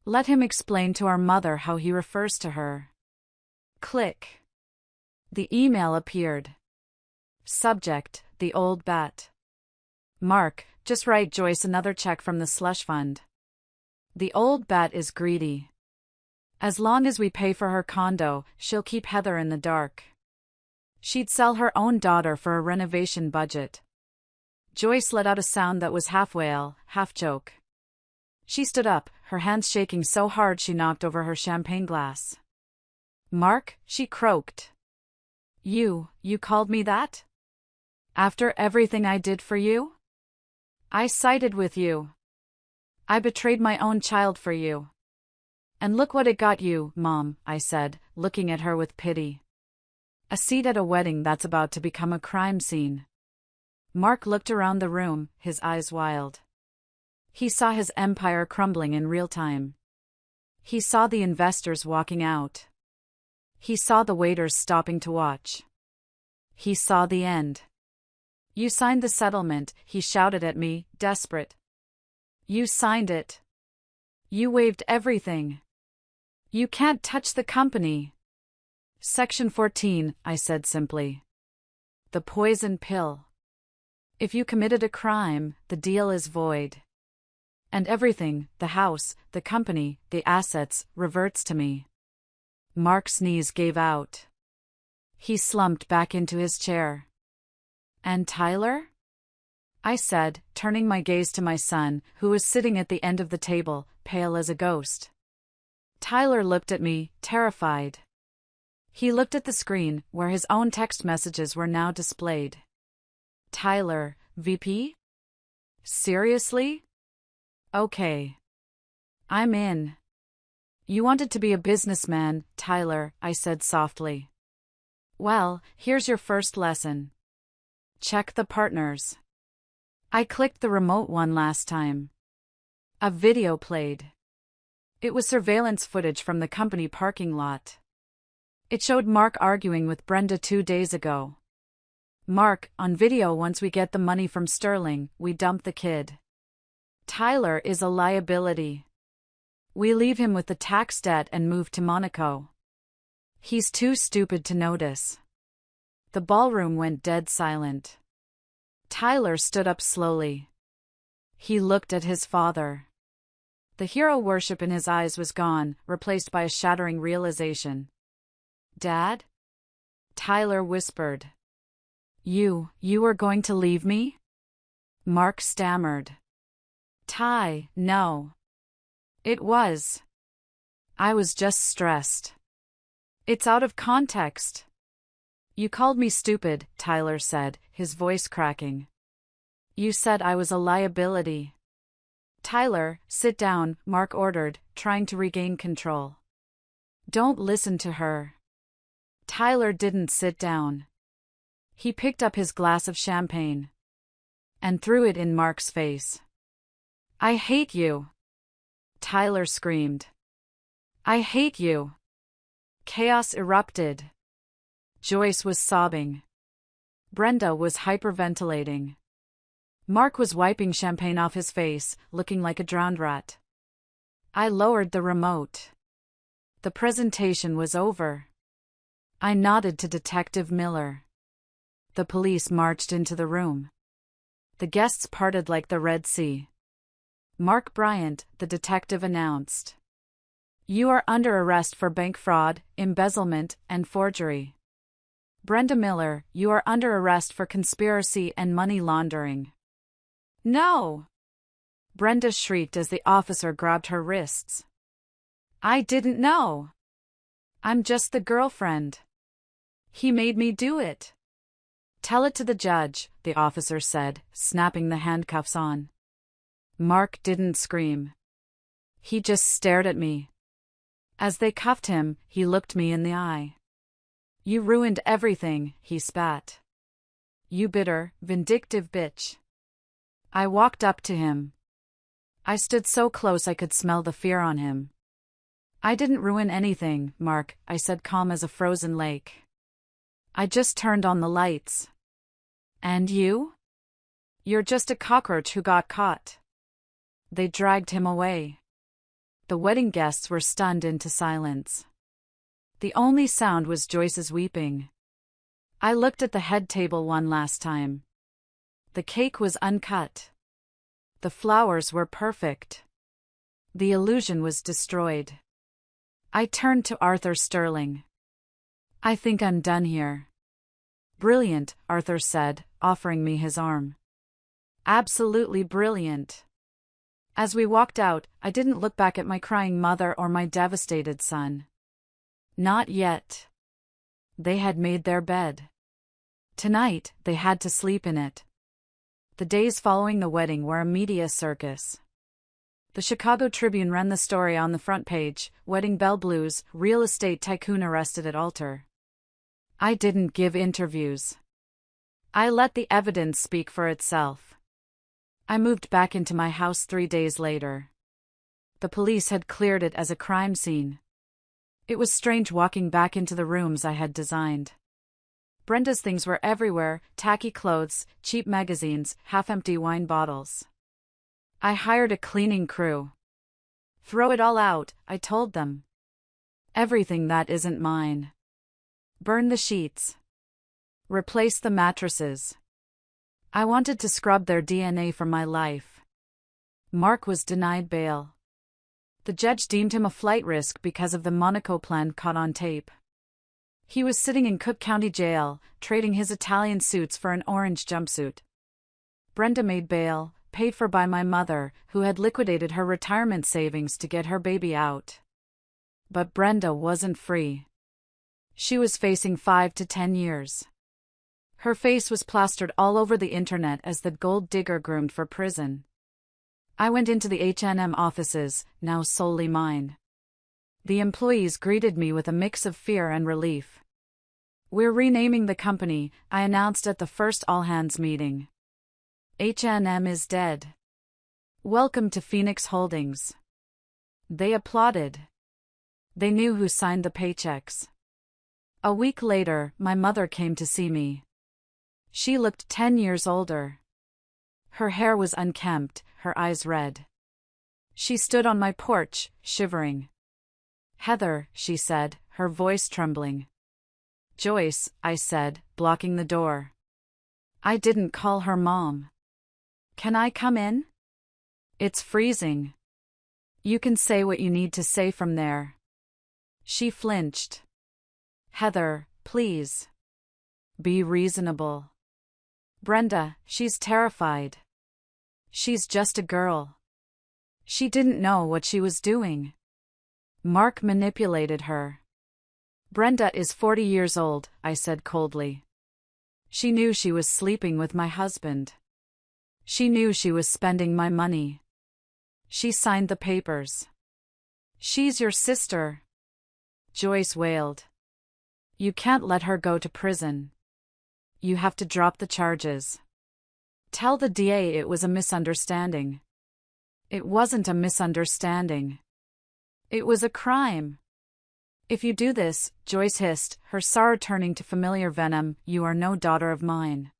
Let him explain to our mother how he refers to her. Click. The email appeared. Subject, the old bat. Mark, just write Joyce another check from the slush fund. The old bat is greedy. As long as we pay for her condo, she'll keep Heather in the dark. She'd sell her own daughter for a renovation budget. Joyce let out a sound that was half wail, half joke. She stood up, her hands shaking so hard she knocked over her champagne glass. Mark, she croaked. You called me that? After everything I did for you? I sided with you. I betrayed my own child for you. And look what it got you, Mom, I said, looking at her with pity. A seat at a wedding that's about to become a crime scene. Mark looked around the room, his eyes wild. He saw his empire crumbling in real time. He saw the investors walking out. He saw the waiters stopping to watch. He saw the end. You signed the settlement, he shouted at me, desperate. You signed it. You waived everything. You can't touch the company. Section 14, I said simply. The poison pill. If you committed a crime, the deal is void. And everything, the house, the company, the assets, reverts to me. Mark's knees gave out. He slumped back into his chair. And Tyler? I said, turning my gaze to my son, who was sitting at the end of the table, pale as a ghost. Tyler looked at me, terrified. He looked at the screen, where his own text messages were now displayed. Tyler, VP? Seriously? Okay. I'm in. You wanted to be a businessman, Tyler, I said softly. Well, here's your first lesson. Check the partners. I clicked the remote one last time. A video played. It was surveillance footage from the company parking lot. It showed Mark arguing with Brenda 2 days ago. Mark, on video, once we get the money from Sterling, we dump the kid. Tyler is a liability. We leave him with the tax debt and move to Monaco. He's too stupid to notice. The ballroom went dead silent. Tyler stood up slowly. He looked at his father. The hero worship in his eyes was gone, replaced by a shattering realization. Dad? Tyler whispered. You were going to leave me? Mark stammered. Ty, no. It was. I was just stressed. It's out of context. You called me stupid, Tyler said, his voice cracking. You said I was a liability. Tyler, sit down, Mark ordered, trying to regain control. Don't listen to her. Tyler didn't sit down. He picked up his glass of champagne and threw it in Mark's face. I hate you. Tyler screamed. I hate you. Chaos erupted. Joyce was sobbing. Brenda was hyperventilating. Mark was wiping champagne off his face, looking like a drowned rat. I lowered the remote. The presentation was over. I nodded to Detective Miller. The police marched into the room. The guests parted like the Red Sea. Mark Bryant, the detective, announced. You are under arrest for bank fraud, embezzlement, and forgery. Brenda Miller, you are under arrest for conspiracy and money laundering. No! Brenda shrieked as the officer grabbed her wrists. I didn't know. I'm just the girlfriend. He made me do it. Tell it to the judge, the officer said, snapping the handcuffs on. Mark didn't scream. He just stared at me. As they cuffed him, he looked me in the eye. You ruined everything, he spat. You bitter, vindictive bitch. I walked up to him. I stood so close I could smell the fear on him. I didn't ruin anything, Mark, I said, calm as a frozen lake. I just turned on the lights. And you? You're just a cockroach who got caught. They dragged him away. The wedding guests were stunned into silence. The only sound was Joyce's weeping. I looked at the head table one last time. The cake was uncut. The flowers were perfect. The illusion was destroyed. I turned to Arthur Sterling. I think I'm done here. Brilliant, Arthur said, offering me his arm. Absolutely brilliant. As we walked out, I didn't look back at my crying mother or my devastated son. Not yet. They had made their bed. Tonight, they had to sleep in it. The days following the wedding were a media circus. The Chicago Tribune ran the story on the front page, Wedding Bell Blues, real estate tycoon arrested at altar. I didn't give interviews. I let the evidence speak for itself. I moved back into my house 3 days later. The police had cleared it as a crime scene. It was strange walking back into the rooms I had designed. Brenda's things were everywhere, tacky clothes, cheap magazines, half-empty wine bottles. I hired a cleaning crew. Throw it all out, I told them. Everything that isn't mine. Burn the sheets. Replace the mattresses. I wanted to scrub their DNA from my life. Mark was denied bail. The judge deemed him a flight risk because of the Monaco plan caught on tape. He was sitting in Cook County Jail, trading his Italian suits for an orange jumpsuit. Brenda made bail, paid for by my mother, who had liquidated her retirement savings to get her baby out. But Brenda wasn't free. She was facing 5 to 10 years. Her face was plastered all over the internet as the gold digger groomed for prison. I went into the H&M offices, now solely mine. The employees greeted me with a mix of fear and relief. "We're renaming the company," I announced at the first all-hands meeting. "H&M is dead. Welcome to Phoenix Holdings." They applauded. They knew who signed the paychecks. A week later, my mother came to see me. She looked 10 years older. Her hair was unkempt, her eyes red. She stood on my porch, shivering. "Heather," she said, her voice trembling. "Joyce," I said, blocking the door. I didn't call her Mom. "Can I come in? It's freezing. You can say what you need to say from there." She flinched. "Heather, please. Be reasonable. Brenda, she's terrified. She's just a girl. She didn't know what she was doing. Mark manipulated her." "Brenda is 40 years old," I said coldly. "She knew she was sleeping with my husband. She knew she was spending my money. She signed the papers. She's your sister." Joyce wailed. "You can't let her go to prison. You have to drop the charges. Tell the DA it was a misunderstanding." "It wasn't a misunderstanding. It was a crime." "If you do this," Joyce hissed, her sorrow turning to familiar venom, "you are no daughter of mine.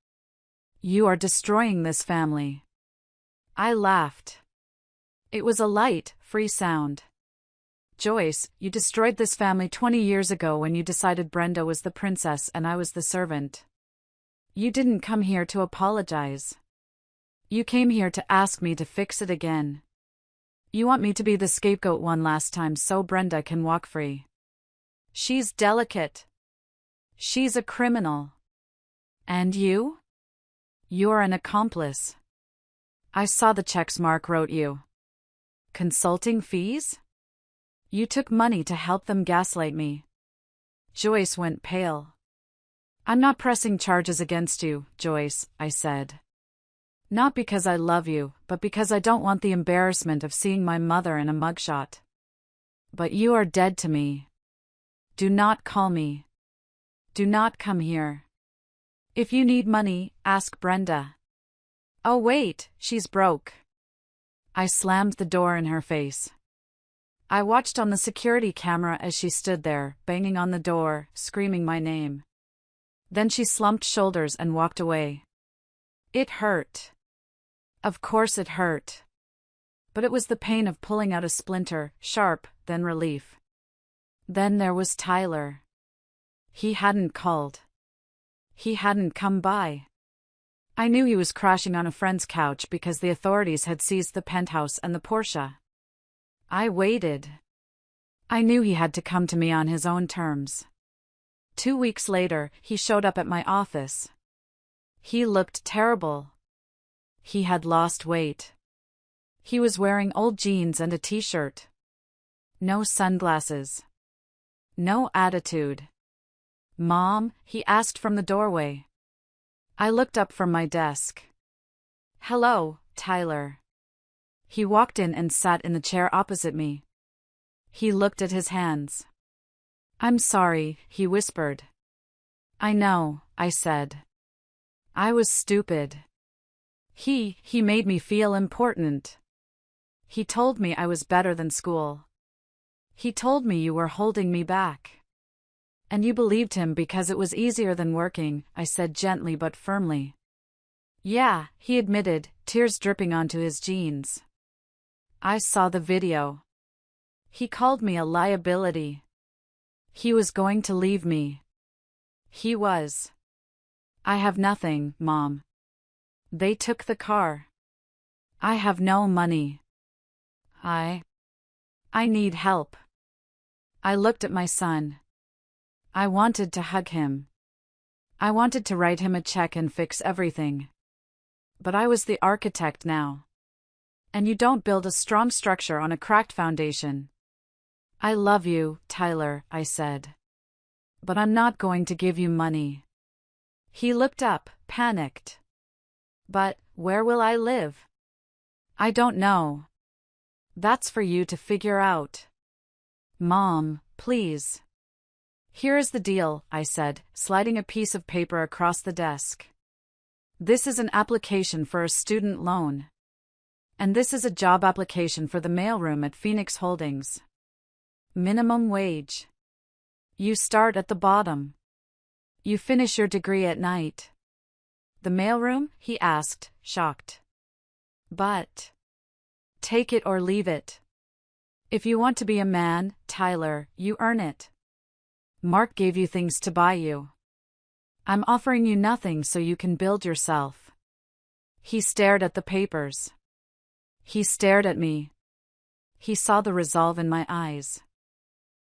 You are destroying this family." I laughed. It was a light, free sound. "Joyce, you destroyed this family 20 years ago when you decided Brenda was the princess and I was the servant. You didn't come here to apologize. You came here to ask me to fix it again. You want me to be the scapegoat one last time so Brenda can walk free. She's delicate. She's a criminal. And you? You're an accomplice. I saw the checks Mark wrote you. Consulting fees? You took money to help them gaslight me." Joyce went pale. "I'm not pressing charges against you, Joyce," I said. "Not because I love you, but because I don't want the embarrassment of seeing my mother in a mugshot. But you are dead to me. Do not call me. Do not come here. If you need money, ask Brenda." "Oh wait, she's broke." I slammed the door in her face. I watched on the security camera as she stood there, banging on the door, screaming my name. Then she slumped shoulders and walked away. It hurt. Of course it hurt. But it was the pain of pulling out a splinter, sharp, then relief. Then there was Tyler. He hadn't called. He hadn't come by. I knew he was crashing on a friend's couch because the authorities had seized the penthouse and the Porsche. I waited. I knew he had to come to me on his own terms. 2 weeks later, he showed up at my office. He looked terrible. He had lost weight. He was wearing old jeans and a t-shirt. No sunglasses. No attitude. "Mom?" he asked from the doorway. I looked up from my desk. "Hello, Tyler." He walked in and sat in the chair opposite me. He looked at his hands. "I'm sorry," he whispered. "I know," I said. "I was stupid. He made me feel important. He told me I was better than school. He told me you were holding me back. And you believed him because it was easier than working," I said gently but firmly. "Yeah," he admitted, tears dripping onto his jeans. "I saw the video. He called me a liability. He was going to leave me. He was. I have nothing, Mom. They took the car. I have no money. I need help." I looked at my son. I wanted to hug him. I wanted to write him a check and fix everything. But I was the architect now. And you don't build a strong structure on a cracked foundation. I love you, Tyler, I said. But I'm not going to give you money. He looked up, panicked. But where will I live? I don't know. That's for you to figure out. Mom, please. Here is the deal, I said, sliding a piece of paper across the desk. This is an application for a student loan. And this is a job application for the mailroom at Phoenix Holdings. Minimum wage. You start at the bottom. You finish your degree at night. The mailroom? He asked, shocked. But. Take it or leave it. If you want to be a man, Tyler, you earn it. Mark gave you things to buy you. I'm offering you nothing so you can build yourself. He stared at the papers. He stared at me. He saw the resolve in my eyes.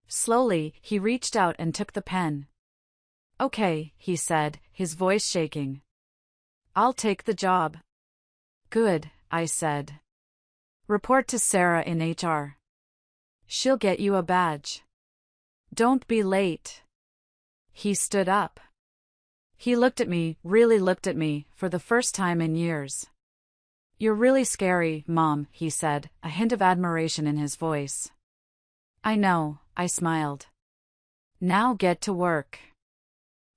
Slowly, he reached out and took the pen. Okay, he said, his voice shaking. I'll take the job. Good, I said. Report to Sarah in HR. She'll get you a badge. Don't be late. He stood up. He looked at me, really looked at me, for the first time in years. You're really scary, Mom, he said, a hint of admiration in his voice. I know, I smiled. Now get to work.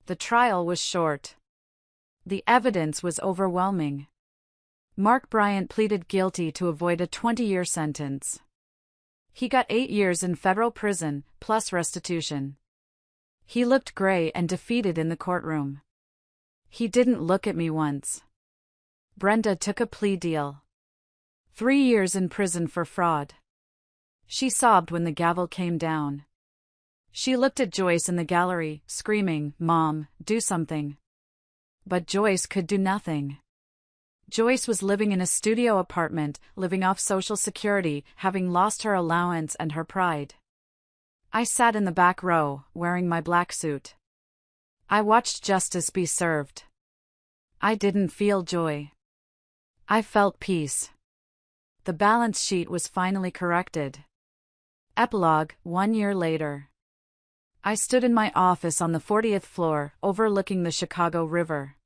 The trial was short. The evidence was overwhelming. Mark Bryant pleaded guilty to avoid a 20-year sentence. He got 8 years in federal prison, plus restitution. He looked gray and defeated in the courtroom. He didn't look at me once. Brenda took a plea deal. 3 years in prison for fraud. She sobbed when the gavel came down. She looked at Joyce in the gallery, screaming, Mom, do something. But Joyce could do nothing. Joyce was living in a studio apartment, living off Social Security, having lost her allowance and her pride. I sat in the back row, wearing my black suit. I watched justice be served. I didn't feel joy. I felt peace. The balance sheet was finally corrected. Epilogue, 1 year later. I stood in my office on the 40th floor, overlooking the Chicago River.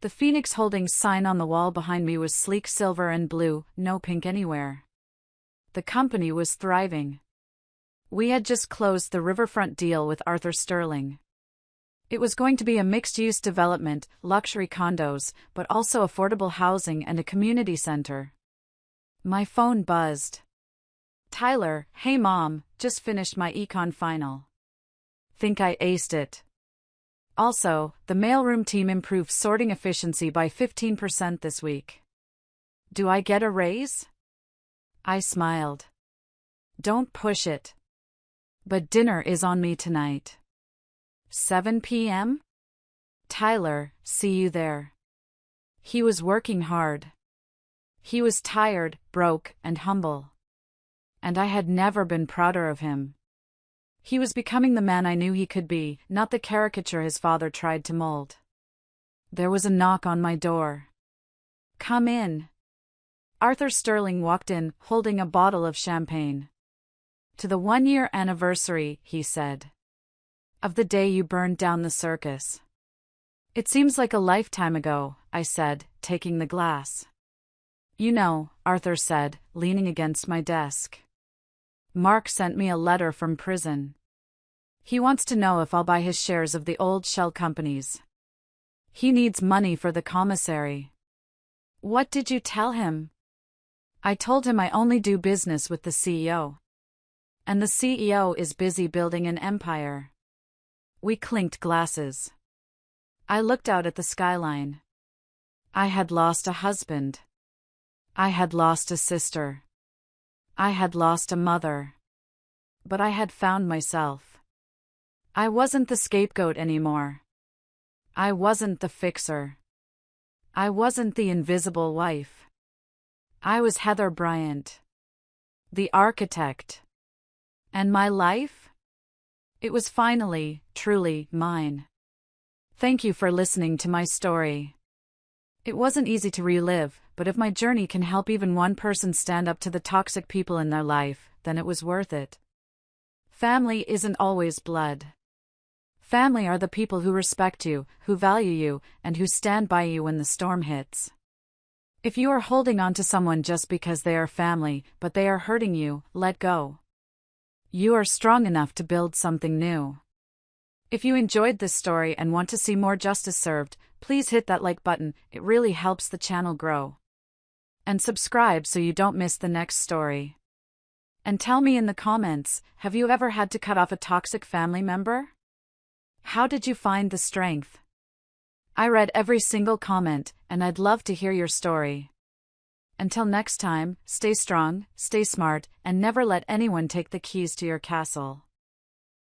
The Phoenix Holdings sign on the wall behind me was sleek silver and blue, no pink anywhere. The company was thriving. We had just closed the riverfront deal with Arthur Sterling. It was going to be a mixed-use development, luxury condos, but also affordable housing and a community center. My phone buzzed. Tyler, hey Mom, just finished my econ final. Think I aced it. Also, the mailroom team improved sorting efficiency by 15% this week. Do I get a raise? I smiled. Don't push it. But dinner is on me tonight. 7 p.m.? Tyler, see you there. He was working hard. He was tired, broke, and humble. And I had never been prouder of him. He was becoming the man I knew he could be, not the caricature his father tried to mold. There was a knock on my door. Come in. Arthur Sterling walked in, holding a bottle of champagne. To the 1-year anniversary, he said. Of the day you burned down the circus. It seems like a lifetime ago, I said, taking the glass. You know, Arthur said, leaning against my desk. Mark sent me a letter from prison. He wants to know if I'll buy his shares of the old shell companies. He needs money for the commissary. What did you tell him? I told him I only do business with the CEO. And the CEO is busy building an empire. We clinked glasses. I looked out at the skyline. I had lost a husband. I had lost a sister. I had lost a mother. But I had found myself. I wasn't the scapegoat anymore. I wasn't the fixer. I wasn't the invisible wife. I was Heather Bryant. The architect. And my life? It was finally, truly, mine. Thank you for listening to my story. It wasn't easy to relive, but if my journey can help even one person stand up to the toxic people in their life, then it was worth it. Family isn't always blood. Family are the people who respect you, who value you, and who stand by you when the storm hits. If you are holding on to someone just because they are family, but they are hurting you, let go. You are strong enough to build something new. If you enjoyed this story and want to see more justice served, please hit that like button, it really helps the channel grow. And subscribe so you don't miss the next story. And tell me in the comments, have you ever had to cut off a toxic family member? How did you find the strength? I read every single comment, and I'd love to hear your story. Until next time, stay strong, stay smart, and never let anyone take the keys to your castle.